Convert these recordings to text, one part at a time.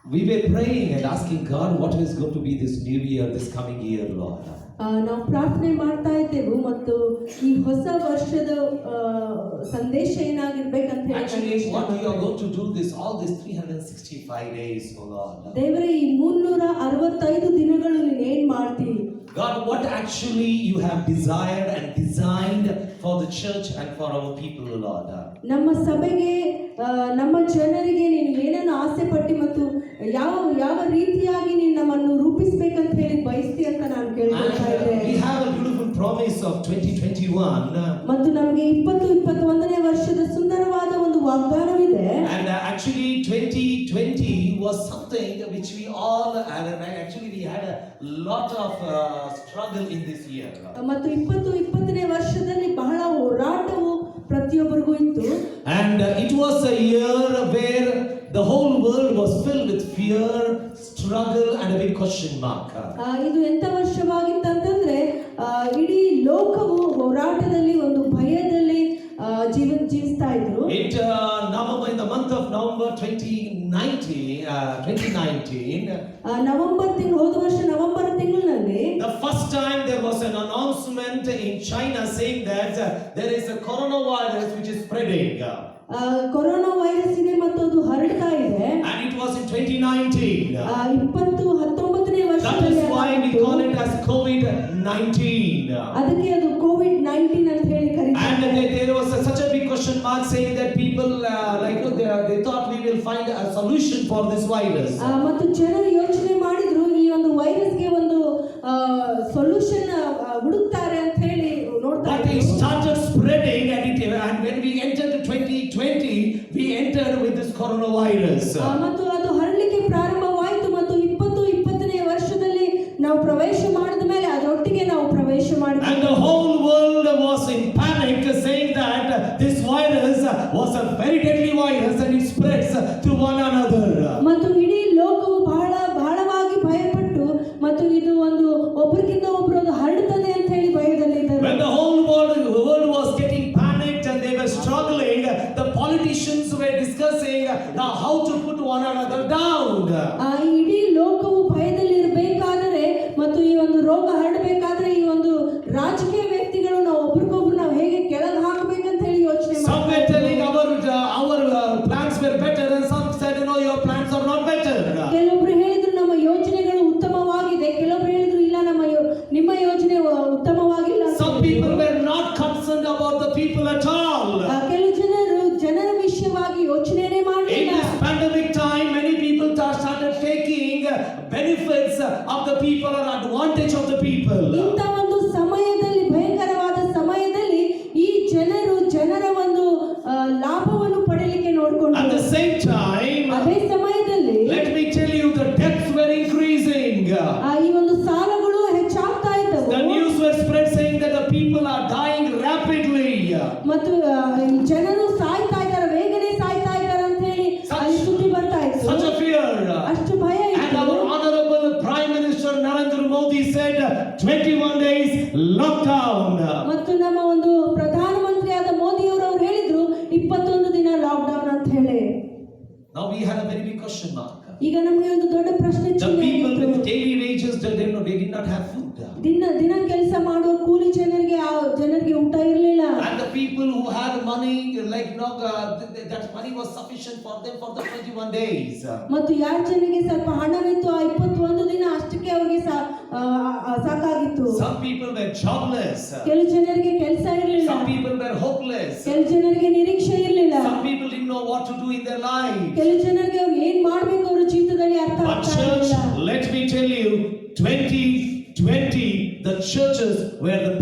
we were praying and asking God, what is going to be this new year, this coming year, Lord? ನಾವು ಪ್ರಾರ್ಥನೆ ಮಾಡ್ತಾ ಇದ್ದೆವು ಮತ್ತು ಈ ಹೊಸ ವರ್ಷದ ಸಂದೇಶ ಏನಾಗಿರ್ಬೇಕಂತ Actually, what you are going to do this all these 365 days, oh Lord. ದೇವರೇ ಈ 365 ದಿನಗಳು ನೀನು ಏನು ಮಾಡ್ತೀವಿ? God, what actually you have desired and designed for the church and for our people, Lord. ನಮ್ಮ ಸಭೆಗೆ ನಮ್ಮ ಜನರಿಗೆ ನೀನು ಏನನ್ನು ಆಸೆ ಪಟ್ಟಿ ಮತ್ತು ಯಾವ ರೀತಿಯಾಗಿ ನೀನು ನಮ್ಮನ್ನು ರೂಪಿಸಬೇಕಂತ ಹೇಳಿ ಬಯಸ್ತಿ ಅಂತ ನಾನು ಕೇಳ್ತಾ ಇದ್ದೆ. We have a beautiful promise of 2021. ಮತ್ತು ನಮಗೆ 2021ನೇ ವರ್ಷದ ಸುಂದರವಾದ ಒಂದು ವಾಗ್ದಾನವಿದೆ. And actually 2020 was something which we all had, and actually we had a lot of struggle in this year. ಮತ್ತು 2020ನೇ ವರ್ಷದಲ್ಲಿ ಬಹಳ ಹೋರಾಟವು ಪ್ರತಿಯೊಬ್ಬರಿಗೂ ಇತ್ತು. And it was a year where the whole world was filled with fear, struggle and a big question mark. ಇದು ಎಂತ ವರ್ಷವಾಗಿತ್ತಂತಂದ್ರೆ ಇಡೀ ಲೋಕವು ಹೋರಾಟದಲ್ಲಿ ಒಂದು ಭಯದಲ್ಲಿ ಜೀವಿಸ್ತಾ ಇದ್ರು. In the month of November 2019, ಹೋದ ವರ್ಷ ನವೆಂಬರ್ ತಿಂಗಳಿನಲ್ಲಿ the first time there was an announcement in China saying that there is a coronavirus which is spreading. Corona virus ಇದೆ ಮತ್ತು ಅದು ಹರಡ್ತಾ ಇದೆ. And it was in 2019. 2019ನೇ That is why we call it as COVID-19. ಅದಕ್ಕೆ ಅದು COVID-19 ಅಂತ ಹೇಳಿ ಕರೀತಾರೆ. And there was such a big question mark saying that people they thought we will find a solution for this virus. ಮತ್ತು ಜನರು ಯೋಚನೆ ಮಾಡಿದ್ರು ಈ ಒಂದು ವೈರಸ್ಗೆ ಒಂದು ಸೊಲ್ಯೂಷನ್ ಹುಡುಕ್ತಾರೆ ಅಂತ ಹೇಳಿ ನೋಡ್ತಾ But it started spreading and when we entered 2020 we entered with this coronavirus. ಮತ್ತು ಅದು ಹರಡಲಿಕ್ಕೆ ಪ್ರಾರಂಭವಾಯಿತು ಮತ್ತು 2020ನೇ ವರ್ಷದಲ್ಲಿ ನಾವು ಪ್ರವೇಶ ಮಾಡಿದ ಮೇಲೆ ಅದರೊಟ್ಟಿಗೆ ನಾವು ಪ್ರವೇಶ ಮಾಡಿದ್ವಿ. And the whole world was in panic saying that this virus was a very deadly virus and it spreads to one another. ಮತ್ತು ಇಡೀ ಲೋಕವು ಬಹಳವಾಗಿ ಭಯಪಟ್ಟು ಮತ್ತು ಇದು ಒಂದು ಒಬ್ಬರಿಗಿಂತ ಒಬ್ಬರು ಅದು ಹರಡುತ್ತದೆ ಅಂತ ಹೇಳಿ ಭಯದಲ್ಲಿದ್ದರು. When the whole world was getting panicked and they were struggling, the politicians were discussing how to put one another down. ಇಡೀ ಲೋಕವು ಭಯದಲ್ಲಿ ಇರಬೇಕಾದರೆ ಮತ್ತು ಈ ಒಂದು ರೋಗ ಹರಡಬೇಕಾದ್ರೆ ಈ ಒಂದು ರಾಜಕೀಯ ವ್ಯಕ್ತಿಗಳು ನಾವು ಒಬ್ಬರಿಗೊಬ್ಬರು ನಾವು ಹೇಗೆ ಕೆಳಗೆ ಹಾಕಬೇಕಂತ ಹೇಳಿ ಯೋಚನೆ ಮಾಡ್ತಾರೆ. Some were telling our plans were better and some said no, your plans are not better. ಕೆಲವೊಬ್ರು ಹೇಳಿದ್ರು ನಮ್ಮ ಯೋಜನೆಗಳು ಉತ್ತಮವಾಗಿದೆ, ಕೆಲವೊಬ್ರು ಹೇಳಿದ್ರು ಇಲ್ಲ ನಿಮ್ಮ ಯೋಜನೆ ಉತ್ತಮವಾಗಿಲ್ಲ. Some people were not concerned about the people at all. ಕೆಲವು ಜನರ ವಿಷಯವಾಗಿ ಯೋಚನೆನೇ ಮಾಡಲಿಲ್ಲ. In this pandemic time many people started taking benefits of the people or advantage of the people. ಇಂಥ ಒಂದು ಸಮಯದಲ್ಲಿ ಭಯಂಕರವಾದ ಸಮಯದಲ್ಲಿ ಈ ಜನರ ಒಂದು ಲಾಭವನ್ನು ಪಡೆಯಲಿಕ್ಕೆ ನೋಡಿಕೊಂಡರು. At the same time, ಅದೇ ಸಮಯದಲ್ಲಿ let me tell you, the debts were increasing. ಈ ಒಂದು ಸಾಲಗಳು ಹೆಚ್ಚಾಗ್ತಾ ಇದ್ದವು. The news were spread saying that the people are dying rapidly. ಮತ್ತು ಜನರು ಸಾಯ್ತಾ ಇದ್ದಾರೆ, ಬೇಗನೆ ಸಾಯ್ತಾ ಇದ್ದಾರೆ ಅಂತ ಹೇಳಿ ಸುದ್ದಿ ಬರ್ತಾ ಇತ್ತು. Such a fear. ಅಷ್ಟು ಭಯ ಇತ್ತು. And our honorable Prime Minister Narendra Modi said 21 days lockdown. ಮತ್ತು ನಮ್ಮ ಒಂದು ಪ್ರಧಾನಮಂತ್ರಿಯಾದ ಮೋದಿಯವರು ಹೇಳಿದ್ರು 21 ದಿನ ಲಾಕ್ಡೌನ್ ಅಂತ ಹೇಳಿ. Now we had a very big question mark. ಈಗ ನಮಗೆ ಒಂದು ದೊಡ್ಡ ಪ್ರಶ್ನೆ The people with daily wages, they did not have food. ದಿನ ಕೆಲಸ ಮಾಡುವ ಕೂಲಿ ಜನರಿಗೆ ಊಟ ಇರಲಿಲ್ಲ. And the people who had money, that money was sufficient for them for the 21 days. ಮತ್ತು ಯಾರ ಜನರಿಗೆ ಸ್ವಲ್ಪ ಹಣವಿತ್ತು ಆ 21 ದಿನ ಅಷ್ಟಕ್ಕೆ ಅವರಿಗೆ ಸಾಕಾಗಿತ್ತು. Some people were jobless. ಕೆಲವು ಜನರಿಗೆ ಕೆಲಸ ಇರಲಿಲ್ಲ. Some people were hopeless. ಕೆಲವು ಜನರಿಗೆ ನಿರೀಕ್ಷೆ ಇರಲಿಲ್ಲ. Some people didn't know what to do in their life. ಕೆಲವು ಜನರಿಗೆ ಅವರು ಏನು ಮಾಡಬೇಕು ಅವರ ಜೀವಿತದಲ್ಲಿ ಅರ್ಥ But ಆಗ್ತಾ church, ಇರಲಿಲ್ಲ. let me tell you, 2020 the churches were the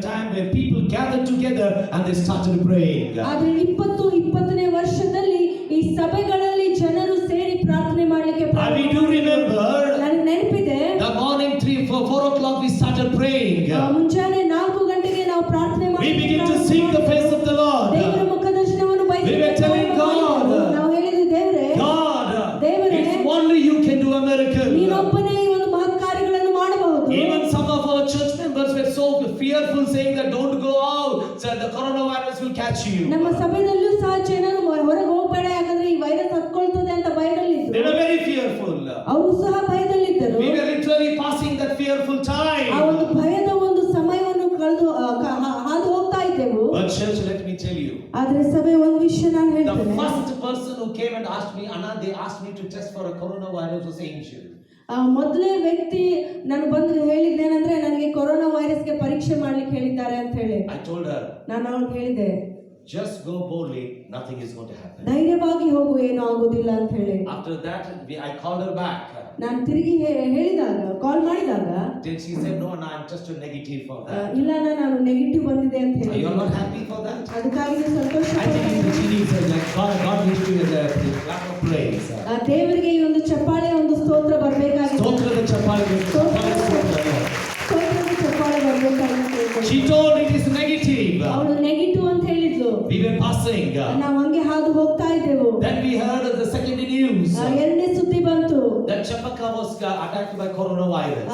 time where people gathered together and they started praying. ಆದರೆ 2020ನೇ ವರ್ಷದಲ್ಲಿ ಈ ಸಭೆಗಳಲ್ಲಿ ಜನರು ಸೇರಿ ಪ್ರಾರ್ಥನೆ ಮಾಡಲಿಕ್ಕೆ And we do remember, ನನಗೆ ನೆನಪಿದೆ, the morning 4 o'clock we started praying. ಮುಂಜಾನೆ 4 ಗಂಟೆಗೆ ನಾವು ಪ್ರಾರ್ಥನೆ We begin to seek the face of the Lord. ದೇವರ ಮುಖದರ್ಶನವನ್ನು We were telling God, ನಾವು ಹೇಳಿದ್ವಿ ದೇವರೇ, ದೇವರೇ, it's only you can do a miracle. ನೀನೊಬ್ಬನೇ ಈ ಒಂದು ಮಹತ್ ಕಾರ್ಯಗಳನ್ನು ಮಾಡಬಹುದು. Even some of our church members were so fearful saying that don't go out, so the coronavirus will catch you. ನಮ್ಮ ಸಭೆಯಲ್ಲೂ ಸಹ ಜನರು ಹೊರಗೆ ಹೋಗಬೇಡ ಯಾಕಂದ್ರೆ ಈ ವೈರಸ್ ಹತ್ಕೊಳ್ತದೆ ಅಂತ ಭಯದಲ್ಲಿದ್ರು. They were very fearful. who came and asked me, Anna, they asked me to test for a coronavirus was angel. ಮೊದಲೇ ವ್ಯಕ್ತಿ ನಾನು ಬಂದು ಹೇಳಿದ್ದೇನೆಂದ್ರೆ ನನಗೆ ಕೊರೋನಾ ವೈರಸ್ಗೆ ಪರೀಕ್ಷೆ ಮಾಡ್ಲಿಕ್ಕೆ ಹೇಳಿದ್ದಾರೆ ಅಂತ ಹೇಳಿ I told her, ನಾನು ಅವ್ಳಿಗೆ ಹೇಳಿದೆ just go boldly, nothing is going to happen. ಧೈರ್ಯವಾಗಿ ಹೋಗು, ಏನೂ ಆಗೋದಿಲ್ಲ ಅಂತ ಹೇಳಿ. After that, I called her back. ನಾನು ತಿರುಗಿ ಹೇಳಿದಾಗ, ಕಾಲ್ ಮಾಡಿದಾಗ, Then she said, no, no, I'm just a negative for that. ಇಲ್ಲ ನಾನು ನೆಗೆಟಿವ್ ಬಂದಿದೆ ಅಂತ ಹೇಳಿ. You are not happy for that? ಅದಕ್ಕಾಗಿ ನೀವು ಸಂತೋಷ I think in the series, like God needs to be the clap of praise. ದೇವರಿಗೆ ಈ ಒಂದು ಚಪ್ಪಾಳೆ, ಒಂದು ಸ್ತೋತ್ರ ಬರಬೇಕಾಗಿದೆ. ಸ್ತೋತ್ರದ ಚಪ್ಪಾಳೆ ಚಪ್ಪಾಳೆ ಬರಬೇಕಾಗಿದೆ. She told it is negative. ಅವಳು ನೆಗೆಟಿವ್ ಅಂತ ಹೇಳಿದ್ಲು. We were passing. ನಾವು ಹಂಗೆ ಹಾದು ಹೋಗ್ತಾ ಇದ್ದೆವು. Then we heard the second news. ಎರಡನೇ ಸುದ್ದಿ ಬಂತು. That Chapaka was attacked by coronavirus.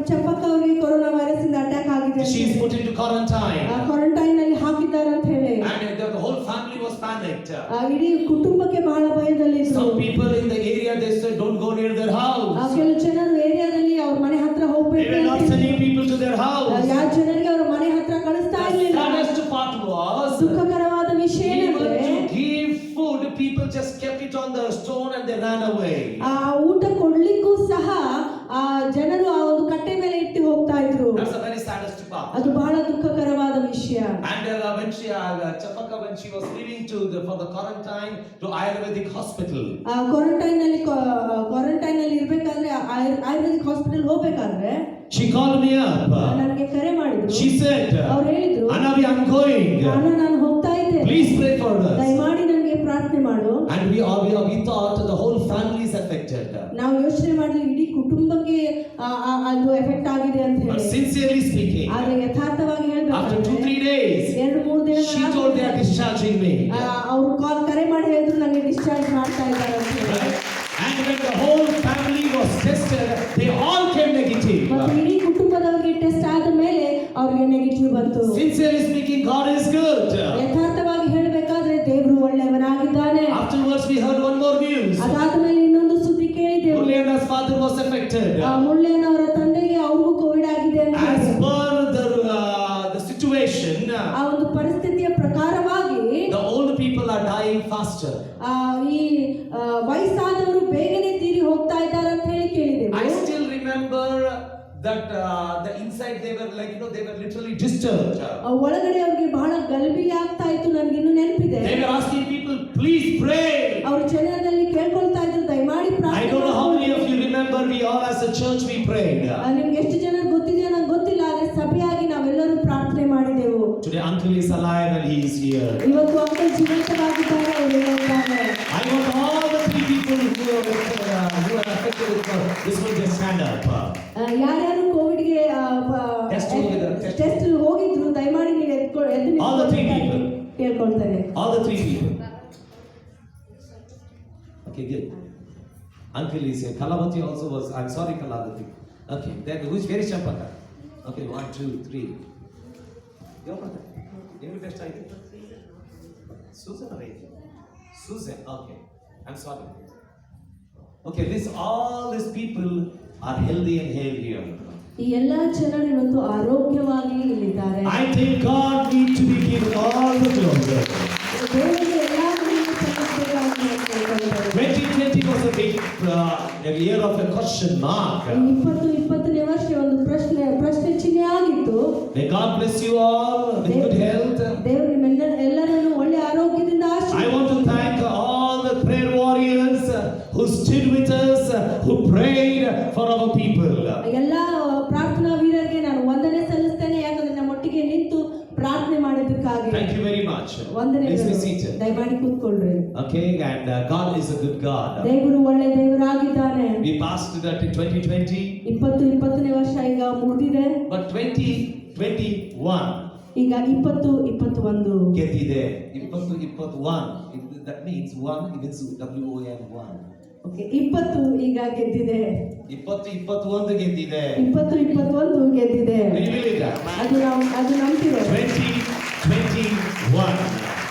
ಚಂಪಕ ಅವರಿಗೆ ಕೊರೋನಾ ವೈರಸ್ ಇಂದ ಅಟ್ಯಾಕ್ ಆಗಿದೆ. She is put into quarantine. Quarantine ನಲ್ಲಿ ಹಾಕಿದ್ದಾರೆ ಅಂತ ಹೇಳಿ. And the whole family was panicked. ಇಡೀ ಕುಟುಂಬಕ್ಕೆ ಬಹಳ ಭಯದಲ್ಲಿದ್ರು. Some people in the area they said don't go near their house. ಕೆಲವು ಜನರು ಏರಿಯಾದಲ್ಲಿ ಅವ್ರ ಮನೆ ಹತ್ರ ಹೋಗ್ಬೇಕು. They were not sending people to their house. ಯಾವ ಜನರಿಗೆ ಅವ್ರ ಮನೆ ಹತ್ರ ಕಳಿಸ್ತಾ ಇರಲಿಲ್ಲ. The saddest part was ದುಃಖಕರವಾದ ವಿಷಯ ಏನಂದ್ರೆ even to give food, people just kept it on the stone and they ran away. ಊಟ ಕೊಡ್ಲಿಕ್ಕೂ ಸಹ ಜನರು ಆ ಒಂದು ಕಟ್ಟೆ ಮೇಲೆ ಇಟ್ಟು ಹೋಗ್ತಾ ಇದ್ರು. That's the very saddest part. ಅದು ಬಹಳ ದುಃಖಕರವಾದ ವಿಷಯ. And when she Chapaka, when she was leaving for the quarantine to Ayurvedic hospital. Quarantine ನಲ್ಲಿ ಇರ್ಬೇಕಾದ್ರೆ ಆಯುರ್ವೇದಿಕ್ ಹಾಸ್ಪಿಟಲ್ ಹೋಗ್ಬೇಕಾದ್ರೆ She called me up. ನನಗೆ ಕರೆ ಮಾಡಿದ್ರು. She said, ಅವ್ರು ಹೇಳಿದ್ರು, Anna, I'm going. ನಾನು ಹೋಗ್ತಾ ಇದ್ದೆ. Please pray for us. ದಯಮಾಡಿ ನನಗೆ ಪ್ರಾರ್ಥನೆ ಮಾಡು. And we thought the whole family is affected. ನಾವು ಯೋಚನೆ ಮಾಡಿದ್ವಿ ಇಡೀ ಕುಟುಂಬಕ್ಕೆ ಅದು ಎಫೆಕ್ಟ್ ಆಗಿದೆ ಅಂತ But ಹೇಳಿ. sincerely speaking, ಆದ್ರೆ ಯಥಾರ್ಥವಾಗಿ after ಹೇಳ್ಬೇಕು, 2-3 days, 2-3 ದಿನ she told they are discharging me. ಅವ್ರು ಕರೆ ಮಾಡಿ ಹೇಳಿದ್ರು ನನಗೆ ಡಿಸ್ಚಾರ್ಜ್ ಮಾಡ್ತಾ ಇದ್ದಾರೆ ಅಂತ ಹೇಳಿ. Right? And when the whole family was tested, they all came negative. ಮತ್ತು ಇಡೀ ಕುಟುಂಬದವರಿಗೆ ಟೆಸ್ಟ್ ಆದ ಮೇಲೆ ಅವ್ರಿಗೆ ನೆಗೆಟಿವ್ ಬಂತು. Sincerely speaking, God is good. ಯಥಾರ್ಥವಾಗಿ ಹೇಳಬೇಕಾದ್ರೆ ದೇವರು ಒಳ್ಳೆಯವನಾಗಿದ್ದಾನೆ. Afterwards, we heard one more news. ಅದಾದ ಮೇಲೆ ಇನ್ನೊಂದು ಸುದ್ದಿ ಕೇಳಿದೆವು. Mullyan's father was affected. ಮುಳ್ಳಯ್ಯನವರ ತಂದೆಗೆ ಅವ್ರಿಗೂ ಕೋವಿಡ್ ಆಗಿದೆ ಅಂತ As ಹೇಳಿ. per the situation, ಆ ಒಂದು ಪರಿಸ್ಥಿತಿಯ ಪ್ರಕಾರವಾಗಿ the old people are dying faster. ಈ ವಯಸ್ಸಾದವರು ಬೇಗನೆ ತೀರಿ ಹೋಗ್ತಾ ಇದ್ದಾರೆ ಅಂತ ಹೇಳಿ ಕೇಳಿದೆವು. I still remember that the inside they were like, they were literally disturbed. ಒಳಗಡೆ ಅವ್ರಿಗೆ ಬಹಳ ಗಲಿಬಿಲಿ ಆಗ್ತಾ ಇತ್ತು. ನನಗೆ ಇನ್ನೂ ನೆನಪಿದೆ. They were asking people, please pray. ಅವ್ರ ಜನರಲ್ಲಿ ಕೇಳ್ಕೊಳ್ತಾ ಇದ್ರು, ದಯಮಾಡಿ ಪ್ರಾರ್ಥನೆ. I don't know how many of you remember, we all as a church we prayed. ನಿಮ್ಗೆ ಎಷ್ಟು ಜನ ಗೊತ್ತಿದೆಯೋ ನಂಗೆ ಗೊತ್ತಿಲ್ಲ, ಆದ್ರೆ ಸಭೆಯಾಗಿ ನಾವೆಲ್ಲರೂ ಪ್ರಾರ್ಥನೆ ಮಾಡಿದೆವು. Today uncle is alive and he is here. ಇವತ್ತು ಅಂಕಲ್ ಜೀವಂತವಾಗಿದ್ದಾರೆ, ಅವರೆಲ್ಲ ಇದ್ದಾರೆ. I want all the 3 people who are affected with this will just stand up. ಯಾರ್ಯಾರು ಕೋವಿಡ್ಗೆ ಟೆಸ್ಟ್ ಹೋಗಿದ್ರು ದಯಮಾಡಿ ನೀವು ಎದ್ದು All the 3 people. ಕೇಳ್ಕೊಳ್ತಾರೆ. All the 3 people. Okay, good. Uncle is here. Kalavati also was. I'm sorry, Kalavati. Okay, then who is very Champaka? Okay, 1, 2, 3. Your brother. Your best idea. Susan or Rachel? Susan. Okay. I'm sorry. Okay, all these people are healthy and healthier. ಈ ಎಲ್ಲಾ ಜನರು ಇವತ್ತು ಆರೋಗ್ಯವಾಗಿ ಇಲ್ಲಿದ್ದಾರೆ. I think God needs to be given all the glory. ದೇವರಿಗೆ ಎಲ್ಲಾ ಮಹಿಮೆ ಸಲ್ಲಿಸಬೇಕಾಗಿ ಕೇಳ್ಕೊಳ್ತಾರೆ. 2020 was a big a year of a question mark. 2020ನೇ ವರ್ಷ ಒಂದು ಪ್ರಶ್ನೆ ಚಿಹ್ನೆ ಆಗಿತ್ತು. May God bless you all with good health. ದೇವರು ನಿಮ್ಮೆಲ್ಲರನ್ನು ಒಳ್ಳೆ ಆರೋಗ್ಯದಿಂದ ಆಶೀರ್ವದಿಸಲಿ. I want to thank all the prayer warriors who stood with us, who prayed for our people. ಎಲ್ಲಾ ಪ್ರಾರ್ಥನಾ ವೀರರಿಗೆ ನಾನು ವಂದನೆ ಸಲ್ಲಿಸ್ತೇನೆ, ಯಾಕಂದ್ರೆ ನಮ್ಮೊಟ್ಟಿಗೆ ನಿಂತು ಪ್ರಾರ್ಥನೆ ಮಾಡಿದ್ದಕ್ಕಾಗಿ. Thank you very much. ವಂದನೆಗಳು. Please be seated. ದಯಮಾಡಿ ಕೂತ್ಕೊಳ್ಳ್ರಿ. Okay, and God is a good God. ದೇವರು ಒಳ್ಳೆ ದೇವರಾಗಿದ್ದಾನೆ. We passed that in 2020. 2020ನೇ ವರ್ಷ ಈಗ ಮುಗಿದಿದೆ. But 2021 ಈಗ 2021 ಗೆದ್ದಿದೆ. 2021. That means 1 means WON 1. Okay, 20 ಈಗ ಗೆದ್ದಿದೆ. 2021 ಗೆದ್ದಿದೆ. 2021 ಗೆದ್ದಿದೆ. ಅದು ನಂಬ್ತಿರೋ. 2021.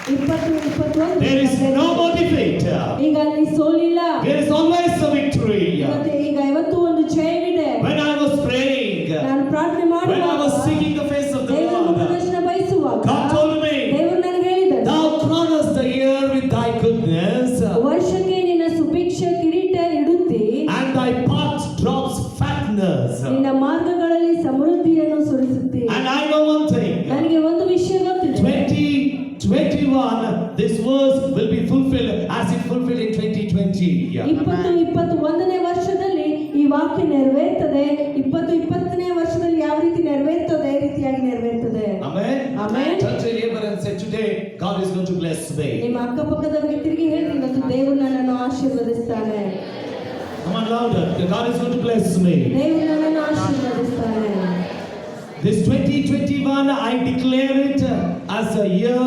2021 There is no more defeat. ಈಗ ಅಲ್ಲಿ ಸೋಲಿಲ್ಲ. There is always a victory. ಮತ್ತೆ ಈಗ ಯಾವತ್ತೂ ಒಂದು ಜಯವಿದೆ. When I was praying, ನಾನು ಪ್ರಾರ್ಥನೆ when I ಮಾಡುವಾಗ, was seeking the face of the ದೇವರ Lord, ಮುಖದರ್ಶನ ಬಯಸುವಾಗ God told me, ದೇವರು ನನಗೆ ಹೇಳಿದರು, thou crownest the year with thy goodness. ವರ್ಷ Hallelujah. 2021ನೇ ವರ್ಷದಲ್ಲಿ ಈ ವಾಕ್ಯ ನೆರವೇರ್ತದೆ. 2020ನೇ ವರ್ಷದಲ್ಲಿ ಯಾವ ರೀತಿ ನೆರವೇರ್ತದೆ ರೀತಿಯಾಗಿ ನೆರವೇರ್ತದೆ. Amen. Amen. Touch your neighbor and say, today God is going to bless me. ನಿಮ್ಮ ಅಕ್ಕಪಕ್ಕದವರಿಗೆ ತಿರುಗಿ ಹೇಳಿ, ಇವತ್ತು ದೇವರು ನನ್ನನ್ನು ಆಶೀರ್ವದಿಸ್ತಾನೆ. Come on louder. God is going to bless me. ದೇವರು ನನ್ನನ್ನು ಆಶೀರ್ವದಿಸ್ತಾನೆ. This 2021, I declare it as a year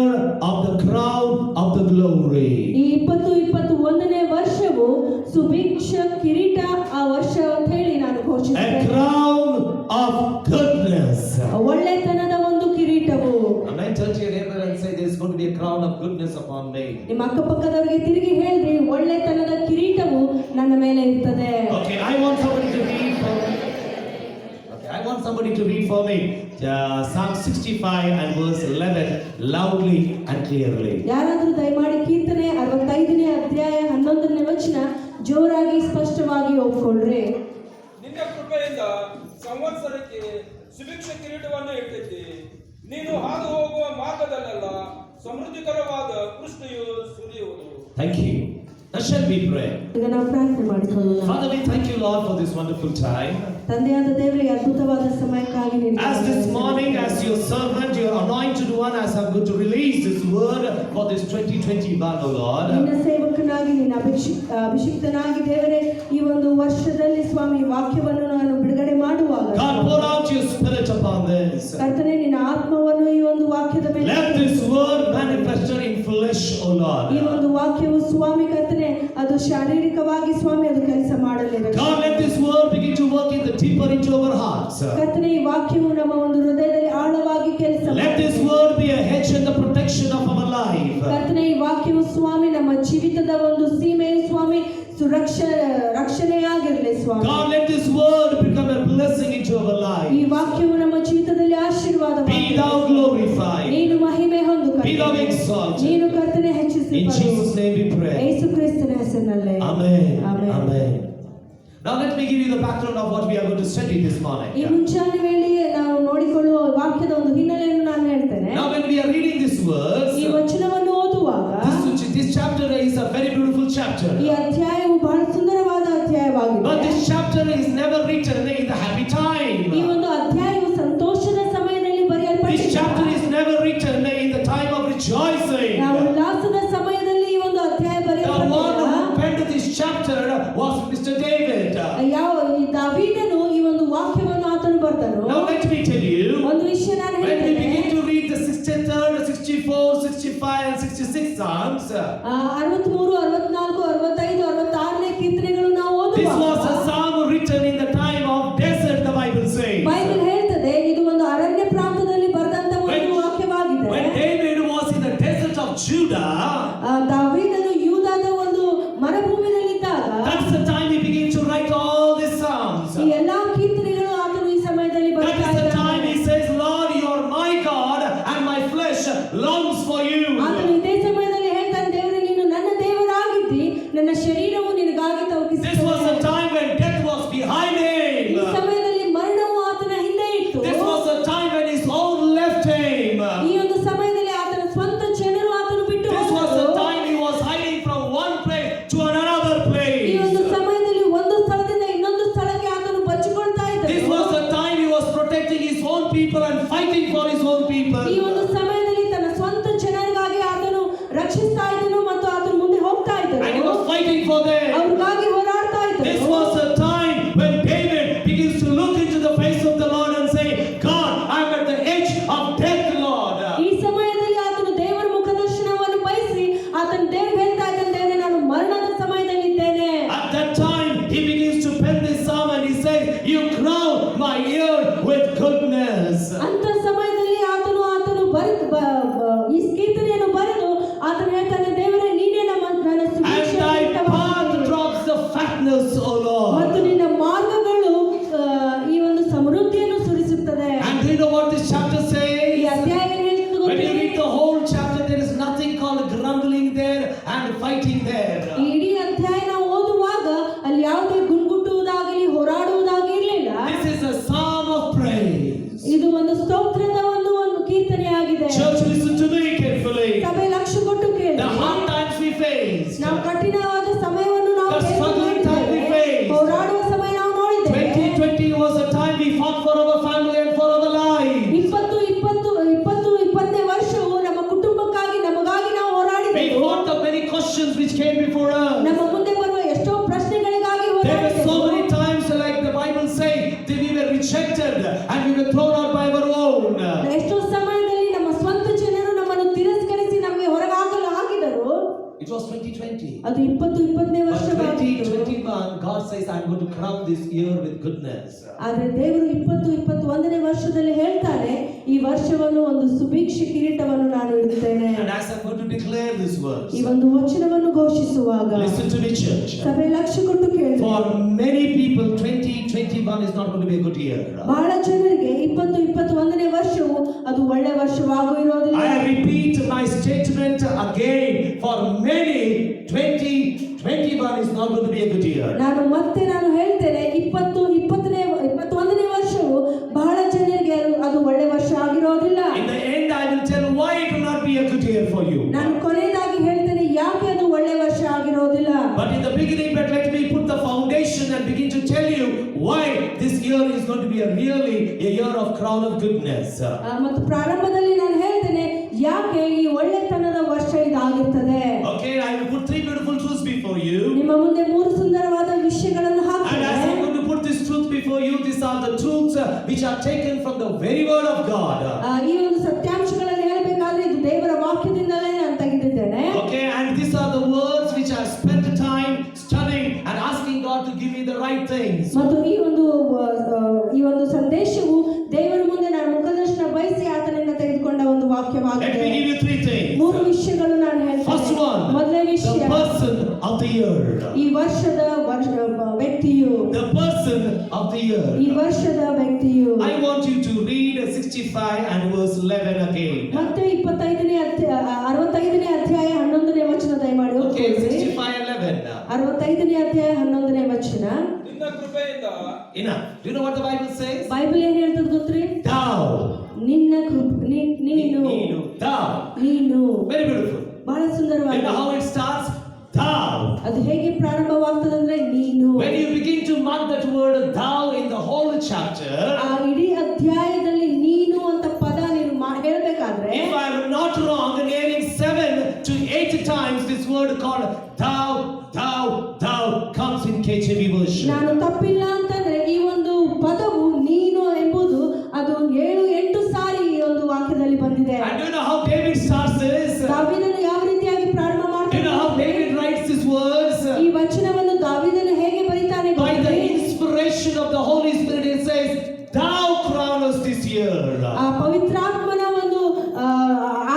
of the crown of the glory. ಈ 2021ನೇ ವರ್ಷವು ಸುಭಿಕ್ಷ ಕಿರೀಟ ಆ ವರ್ಷ ಅಂತ ಹೇಳಿ ನಾನು A ಘೋಷಿಸುತ್ತೇನೆ. crown of goodness. ಒಳ್ಳೆತನದ ಒಂದು ಕಿರೀಟವು. Amen. Touch your neighbor and say, there is going to be a crown of goodness upon me. ನಿಮ್ಮ ಅಕ್ಕಪಕ್ಕದವರಿಗೆ ತಿರುಗಿ ಹೇಳ್ರಿ, ಒಳ್ಳೆತನದ ಕಿರೀಟವು ನನ್ನ ಮೇಲೆ ಇರ್ತದೆ. Okay, I want somebody to read for me. Okay, I want somebody to read for me Psalm 65 and verse 11 loudly and clearly. ಯಾರಾದರೂ ದಯಮಾಡಿ ಕೀರ್ತನೆ 65ನೇ ಅಧ್ಯಾಯ 11ನೇ ವಚನ ಜೋರಾಗಿ ಸ್ಪಷ್ಟವಾಗಿ ಓದ್ಕೊಳ್ರಿ. ನಿನ್ನ ಕೃಪೆಯಿಂದ ಸಂವತ್ಸರಕ್ಕೆ ಸುಭಿಕ್ಷ ಕಿರೀಟವನ್ನು ಇಟ್ಟಿದ್ದಿ. ನೀನು ಹಾದು ಹೋಗುವ ಮಾರ್ಗದಲ್ಲೆಲ್ಲ ಸಮೃದ್ಧಿಕರವಾದ ಕೃಷ್ಣೆಯು ಸುರಿಯುವುದು. Thank you. Now shall we pray? ಈಗ ನಾವು ಪ್ರಾರ್ಥನೆ ಮಾಡಿಕೊಳ್ಳೋಣ. Father, we thank you, Lord, for this wonderful time. ತಂದೆಯಾದ ದೇವರೇ, ಅದ್ಭುತವಾದ ಸಮಯಕ್ಕಾಗಿ ನಿನಗೆ As this morning, as your servant, your anointed one, as I'm going to release this word for this 2021, oh Lord. ನಿನ್ನ ಸೇವಕನಾಗಿ ನಿನ್ನ ಅಭಿಷಿಕ್ತನಾಗಿ ದೇವರೇ, ಈ ಒಂದು ವರ್ಷದಲ್ಲಿ ಸ್ವಾಮಿ ವಾಕ್ಯವನ್ನು ನಾನು ಬಿಡುಗಡೆ ಮಾಡುವಾಗ God, pour out your spirit upon this. ಕರ್ತನೇ, ನಿನ್ನ ಆತ್ಮವನ್ನು ಈ ಒಂದು ವಾಕ್ಯದ ಮೇಲೆ Let this word manifested in flesh, oh Lord. ಈ ಒಂದು ವಾಕ್ಯವು ಸ್ವಾಮಿ ಕರ್ತನೆ ಅದು ಶಾರೀರಿಕವಾಗಿ ಸ್ವಾಮಿ ಅದು ಕೆಲಸ ಮಾಡಲಿರಲಿ. God, let this word begin to work in the deeper into our hearts. ಕರ್ತನೆ, ಈ ವಾಕ್ಯವು ನಮ್ಮ ಒಂದು ಹೃದಯದಲ್ಲಿ ಆಳವಾಗಿ ಕೆಲಸ Let this word be a hedge and the protection of our life. ಕರ್ತನೆ, ಈ ವಾಕ್ಯವು ಸ್ವಾಮಿ ನಮ್ಮ ಜೀವಿತದ ಒಂದು ಸೀಮೆಯು ಸ್ವಾಮಿ ರಕ್ಷಣೆಯಾಗಿರಲಿ ಸ್ವಾಮಿ. God, let this word become a blessing into our life. ಈ ವಾಕ್ಯವು ನಮ್ಮ ಜೀವಿತದಲ್ಲಿ ಆಶೀರ್ವಾದ. Be thou glorified. ನೀನು ಮಹಿಮೆ ಹೊಂದು Be thou ಕರ್ತನೆ. exalted. ನೀನು ಕರ್ತನೆ ಹೆಚ್ಚಿಸಿ In Jesus' name we pray. ಯೇಸು ಕ್ರಿಸ್ತನ ಹೆಸರಿನಲ್ಲಿ. Amen. Amen. Amen. Now let me give you the background of what we are going to study this ಈ morning. ಮುಂಚಾನೆ ವೇಳೆಗೆ ನಾವು ನೋಡಿಕೊಳ್ಳುವ ವಾಕ್ಯದ ಒಂದು ಹಿನ್ನೆಲೆಯನ್ನು ನಾನು ಹೇಳ್ತೇನೆ. Now when we are reading this verse, ಈ ವಚನವನ್ನು ಓದುವಾಗ this chapter is a very beautiful chapter. ಈ ಅಧ್ಯಾಯವು ಬಹಳ ಸುಂದರವಾದ But ಅಧ್ಯಾಯವಾಗಿದೆ. this chapter is never written in the happy ಈ time. ಒಂದು ಅಧ್ಯಾಯವು ಸಂತೋಷದ ಸಮಯದಲ್ಲಿ This ಬರೆಯಲ್ಪಟ್ಟಿದೆ. chapter is never written in the time of rejoicing. ನಾವು ಉಲ್ಲಾಸದ ಸಮಯದಲ್ಲಿ ಈ ಒಂದು ಅಧ್ಯಾಯ The one ಬರೆಯಲ್ಪಟ್ಟಿಲ್ಲ. who penned this chapter was Mr. David. ಯಾವ ಈ ದಾವೀದನು ಈ ಒಂದು ವಾಕ್ಯವನ್ನು ಆತನು ಬರೆದನು. Now let me tell you, ಒಂದು ವಿಷಯ ನಾನು when we ಹೇಳ್ತೇನೆ. begin to read the 63rd, 64, 65 and 66 Psalms, 63, 64, 65, 66ನೇ ಕೀರ್ತನೆಗಳು ನಾವು this was a ಓದುವಾಗ psalm written in the time of desert, the Bible says. Bible ಹೇಳ್ತದೆ ಇದು ಒಂದು ಅರಣ್ಯ ಪ್ರಾಂತದಲ್ಲಿ ಬರೆದಂತ ಒಂದು ವಾಕ್ಯವಾಗಿದೆ. When David was in the desert of Judah, ದಾವೀದನು ಯೂದಾದ ಒಂದು ಮರುಭೂಮಿಯಲ್ಲಿದ್ದಾಗ that's the time he began to write all these psalms. ಈ ಎಲ್ಲಾ ಕೀರ್ತನೆಗಳು ಆತನು ಈ ಸಮಯದಲ್ಲಿ That ಬರೆತಾ is the ಇದ್ದಾನೆ. time he says, Lord, you are my God and my flesh longs for you. ಆತನು ಇದೇ ಸಮಯದಲ್ಲಿ ಹೇಳ್ತಾನೆ, ದೇವರೇ ನೀನು ನನ್ನ ದೇವರಾಗಿದ್ದಿ, ನನ್ನ ಶರೀರವು ನಿನಗಾಗಿ This was the ತವಕಿಸುತ್ತದೆ. time when death was behind ಈ him. ಸಮಯದಲ್ಲಿ ಮರಣವು ಆತನ ಹಿಂದೆ ಇತ್ತು. This was the time when his own left him. ಈ ಒಂದು ಸಮಯದಲ್ಲಿ ಆತನ ಸ್ವಂತ ಜನರು ಆತನು ಬಿಟ್ಟು This was the ಹೋದರು. time he was hiding from one place to another ಈ place. ಒಂದು ಸಮಯದಲ್ಲಿ ಒಂದು ಸ್ಥಳದಿಂದ ಇನ್ನೊಂದು ಸ್ಥಳಕ್ಕೆ ಆತನು ಬಚ್ಚಿಕೊಳ್ತಾ This was ಇದ್ದನು. the time he was protecting his own people and fighting for his own people. ಈ ಒಂದು ಸಮಯದಲ್ಲಿ ತನ್ನ ಸ್ವಂತ ಜನರಿಗಾಗಿ ಆತನು ರಕ್ಷಿಸ್ತಾ ಇದ್ದನು ಮತ್ತು ಆತನು ಮುಂದೆ ಹೋಗ್ತಾ And he ಇದ್ದನು. was fighting for them. ಅವ್ರಿಗಾಗಿ ಹೋರಾಡ್ತಾ This ಇದ್ದನು. was the time when David begins to look into the face of the Lord and say, God, I'm at the edge of death, Lord. ಈ ಸಮಯದಲ್ಲಿ ಆತನು ದೇವರ ಮುಖದರ್ಶನವನ್ನು ಬಯಸಿ ಆತನು ದೇವರು ಹೇಳ್ತಾ ಇದ್ದಾನೆ, ದೇವರೇ ನಾನು ಮರಣದ ಸಮಯದಲ್ಲಿದ್ದೇನೆ. At that time, he begins to pen this psalm and he says, you crown my ear with goodness. ಅಂತ ಸಮಯದಲ್ಲಿ ಆತನು ಈ ಕೀರ್ತನೆಯನ್ನು ಬರೆದು ಆತನು ಹೇಳ್ತಾನೆ, ದೇವರೇ ನೀನೇ ನನ್ನ And thy path ಸುಭಿಕ್ಷ God says, I'm going to crown this year with goodness. ಆದ್ರೆ ದೇವರು 21ನೇ ವರ್ಷದಲ್ಲಿ ಹೇಳ್ತಾನೆ, ಈ ವರ್ಷವನ್ನು ಒಂದು ಸುಭಿಕ್ಷೆ ಕಿರೀಟವನ್ನು ನಾನು ಇಡುತ್ತೇನೆ. And as I'm going to declare this verse, ಈ ಒಂದು ವಚನವನ್ನು ಘೋಷಿಸುವಾಗ listen to me, church. ಸಭೆ ಲಕ್ಷ್ಯ ಕೊಟ್ಟು ಕೇಳಿ. For many people, 2021 is not going to be a good year. ಬಹಳ ಜನರಿಗೆ 21ನೇ ವರ್ಷವು ಅದು ಒಳ್ಳೆ ವರ್ಷವಾಗೂ ಇರೋದಿಲ್ಲ. I repeat my statement again. For many, 2021 is not going to be a good year. ನಾನು ಹೇಳ್ತೇನೆ, 21ನೇ ವರ್ಷವು ಬಹಳ ಜನರಿಗೆ ಅದು ಒಳ್ಳೆ ವರ್ಷ ಆಗಿರೋದಿಲ್ಲ. In the end, I will tell why it will not be a good year for you. ನಾನು ಕೊನೆಯದಾಗಿ ಹೇಳ್ತೇನೆ ಯಾಕೆ ಅದು ಒಳ್ಳೆ ವರ್ಷ ಆಗಿರೋದಿಲ್ಲ. But in the beginning, let me put the foundation and begin to tell you why this year is going to be a year of crown of goodness. ಮತ್ತು ಪ್ರಾರಂಭದಲ್ಲಿ ನಾನು ಹೇಳ್ತೇನೆ ಯಾಕೆ ಈ ಒಳ್ಳೆತನದ ವರ್ಷ ಇದಾಗಿರ್ತದೆ. Okay, I will put 3 beautiful truths before you. ನಿಮ್ಮ ಮುಂದೆ 3 ಸುಂದರವಾದ ವಿಷಯಗಳನ್ನು And as I'm ಹಾಕ್ತೇನೆ. going to put this truth before you, these are the truths which are taken from the very word of God. ಈ ಒಂದು ಸತ್ಯಾಂಶಗಳನ್ನು ಹೇಳಬೇಕಾದ್ರೆ ಇದು ದೇವರ ವಾಕ್ಯದಿಂದಲೇ ನಾನು ತೆಗೆದಿದ್ದೇನೆ. Okay, and these are the words which I spent time studying and asking God to give me the right things. ಮತ್ತು ಈ ಒಂದು ಸಂದೇಶವು ದೇವರ ಮುಂದೆ ನಾನು ಮುಖದರ್ಶನ ಬಯಸಿ ಆತನಿಂದ ತೆಗೆದುಕೊಂಡ ಒಂದು Let ವಾಕ್ಯವಾಗಿದೆ. me give you 3 things. 3 ವಿಷಯಗಳು ನಾನು First ಹೇಳ್ತೇನೆ. one, ಮೊದಲನೇ the ವಿಷಯ, person of the year. ಈ ವರ್ಷದ ವ್ಯಕ್ತಿಯು, The person of the ಈ year. ವರ್ಷದ ವ್ಯಕ್ತಿಯು. I want you to read 65 and verse 11 again. ಮತ್ತೆ 65ನೇ ಅಧ್ಯಾಯ 11ನೇ ವಚನ ದಯಮಾಡಿ Okay, ಓದಿರಿ. 65 11. 65ನೇ ಅಧ್ಯಾಯ 11ನೇ ವಚನ. ನಿನ್ನ ಕೃಪೆಯಿಂದ Enough. Do you know what the Bible says? Bible ಏನ್ ಹೇಳ್ತದೆ ಗೊತ್ತ್ರಿ? Thou. ನೀನು Thou. ನೀನು. Very beautiful. ಬಹಳ You know ಸುಂದರವಾಗಿದೆ. how it starts? Thou. ಅದು ಹೇಗೆ ಪ್ರಾರಂಭವಾಗ್ತದಂದ್ರೆ ನೀನು. When you begin to mark that word thou in the whole chapter, ಆ ಇಡೀ ಅಧ್ಯಾಯದಲ್ಲಿ ನೀನು ಅಂತ ಪದ ನೀನು ಹೇಳ್ಬೇಕಾದ್ರೆ, if I am not wrong, nearing 7 to 8 times this word called thou comes in KJV version. ನಾನು ತಪ್ಪಿಲ್ಲ ಅಂತಂದ್ರೆ ಈ ಒಂದು ಪದವು ನೀನು ಎಂಬುದು ಅದು 7-8 ಸಾರಿ ಈ ಒಂದು ವಾಕ್ಯದಲ್ಲಿ ಬಂದಿದೆ. And do you know how David starts this? ದಾವೀದನು ಯಾವ ರೀತಿಯಾಗಿ ಪ್ರಾರಂಭ Do you know how ಮಾಡ್ತಾನೆ? David writes these words? ಈ ವಚನವನ್ನು ದಾವೀದನು ಹೇಗೆ ಬರೀತಾನೆ By the ಗೊತ್ತೇ? inspiration of the Holy Spirit, it says, thou crown us this year. ಆ ಪವಿತ್ರಾತ್ಮನ ಒಂದು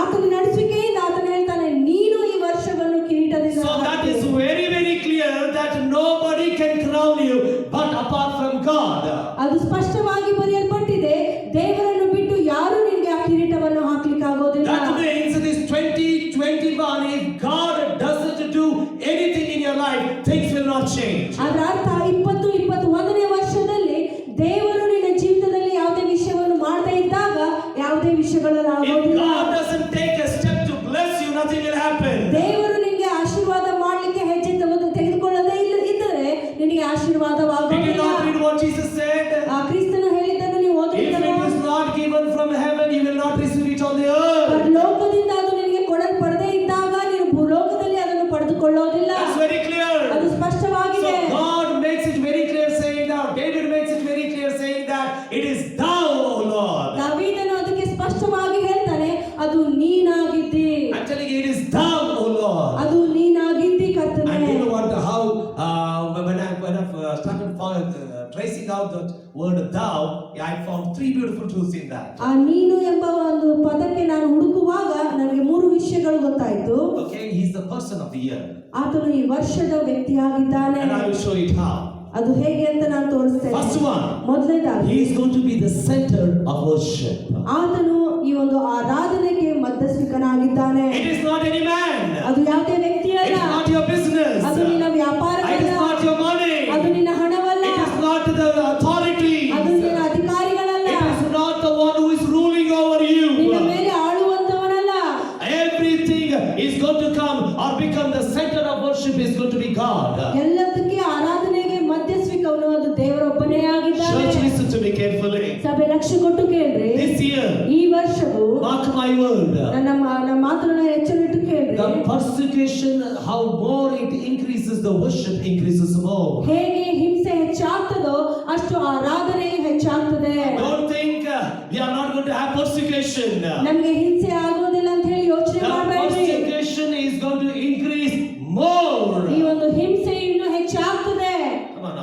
ಆತನ ನಡೆಸುವಿಕೆಯಿಂದ ಆತನು ಹೇಳ್ತಾನೆ ನೀನು ಈ ವರ್ಷವನ್ನು ಕಿರೀಟದಿಂದ So that ಹಾಕು. is very, very clear that nobody can crown you but apart from God. ಅದು ಸ್ಪಷ್ಟವಾಗಿ ಬರೆಯಲ್ಪಟ್ಟಿದೆ, ದೇವರನ್ನು ಬಿಟ್ಟು ಯಾರು ನಿನಗೆ ಆ ಕಿರೀಟವನ್ನು ಹಾಕ್ಲಿಕ್ಕೆ ಆಗೋದಿಲ್ಲ. That means this 2021, if God doesn't do anything in your life, things will not change. ಅದರ ಅರ್ಥ 21ನೇ ವರ್ಷದಲ್ಲಿ ದೇವರು ನಿನ್ನ ಜೀವಿತದಲ್ಲಿ ಯಾವುದೇ ವಿಷಯವನ್ನು ಮಾಡದೇ ಇದ್ದಾಗ ಯಾವುದೇ ವಿಷಯಗಳಲ್ಲಿ If ಆಗೋದಿಲ್ಲ. God doesn't take a step to bless you, nothing will happen. ದೇವರು ನಿನಗೆ ಆಶೀರ್ವಾದ ಮಾಡಲಿಕ್ಕೆ ಹೆಜ್ಜೆ ತೆಗೆದುಕೊಳ್ಳದೇ ಇದ್ದರೆ ನಿನಗೆ Did you ಆಶೀರ್ವಾದವಾಗೋದಿಲ್ಲ. not read what Jesus said? ಆ ಕ್ರಿಸ್ತನು ಹೇಳಿದ್ದನ್ನು ನೀವು If ಓದಿದ್ದೀರಾ? it is not given from heaven, you will not receive it on the earth. ಲೋಕದಿಂದ ಅದು ನಿನಗೆ ಕೊಡಲ್ಪಡದೇ ಇದ್ದಾಗ ನೀನು ಭೂಲೋಕದಲ್ಲಿ ಅದನ್ನು ಪಡೆದುಕೊಳ್ಳೋದಿಲ್ಲ. That's very clear. ಅದು ಸ್ಪಷ್ಟವಾಗಿದೆ. So God makes it very clear saying that, David makes it very clear saying that it is thou, O Lord. ದಾವೀದನು ಅದಕ್ಕೆ ಸ್ಪಷ್ಟವಾಗಿ ಹೇಳ್ತಾನೆ ಅದು ನೀನಾಗಿದ್ದಿ. I'm telling you, it is thou, O Lord. ಅದು ನೀನಾಗಿದ್ದಿ ಕರ್ತನೇ. And you know what? How when I started tracing out that word thou, I found 3 beautiful truths in that. ಆ ನೀನು ಎಂಬ ಒಂದು ಪದಕ್ಕೆ ನಾನು ಹುಡುಕುವಾಗ ನನಗೆ 3 ವಿಷಯಗಳು ಗೊತ್ತಾಯ್ತು. Okay, he's the person of the year, ಆತನು ಈ ವರ್ಷದ ವ್ಯಕ್ತಿಯಾಗಿದ್ದಾನೆ. and I will show it how. ಅದು ಹೇಗೆ ಅಂತ ನಾನು ತೋರಿಸ್ತೇನೆ. First one, ಮೊದಲನೇದಾಗಿ he is going to be the center of worship. ಆತನು ಈ ಒಂದು ಆರಾಧನೆಗೆ ಮಧ್ಯಸ್ಥಿಕನಾಗಿದ್ದಾನೆ. It is not any man. ಅದು ಯಾವುದೇ ವ್ಯಕ್ತಿ It ಅಲ್ಲ. is not your business. ಅದು ನಿನ್ನ ವ್ಯಾಪಾರವಲ್ಲ. It is not your money. ಅದು ನಿನ್ನ ಹಣವಲ್ಲ. It is not the authorities. ಅದು ನಿನ್ನ ಅಧಿಕಾರಿಗಳಲ್ಲ. It is not the one who is ruling over you. ನಿನ್ನ ಮೇಲೆ ಆಳುವಂತವನಲ್ಲ. Everything is going to come or become the center of worship is going to be God. ಎಲ್ಲದಕ್ಕೆ ಆರಾಧನೆಗೆ ಮಧ್ಯಸ್ಥಿಕವನು ಅದು ದೇವರೊಬ್ಬನೇ ಆಗಿದ್ದಾನೆ. Church, listen to me carefully. ಸಭೆ ಲಕ್ಷ್ಯ ಕೊಟ್ಟು ಕೇಳ್ರಿ. This year, ಈ ವರ್ಷವು mark my word, ನನ್ನ ಮಾತನ್ನ ಎಚ್ಚರಿಟ್ಟು ಕೇಳ್ರಿ. the persecution, how more it increases, the worship increases more. ಹೇಗೆ ಹಿಂಸೆ ಹೆಚ್ಚಾಗ್ತದೋ ಅಷ್ಟು ಆರಾಧನೆಯು ಹೆಚ್ಚಾಗ್ತದೆ. Don't think we are not going to have persecution. ನಮಗೆ ಹಿಂಸೆ ಆಗೋದಿಲ್ಲ ಅಂತ ಹೇಳಿ ಯೋಚನೆ The ಮಾಡಬೇಡ್ರಿ. persecution is going to increase more. ಈ ಒಂದು ಹಿಂಸೆ ಇನ್ನೂ ಹೆಚ್ಚಾಗ್ತದೆ. Come on,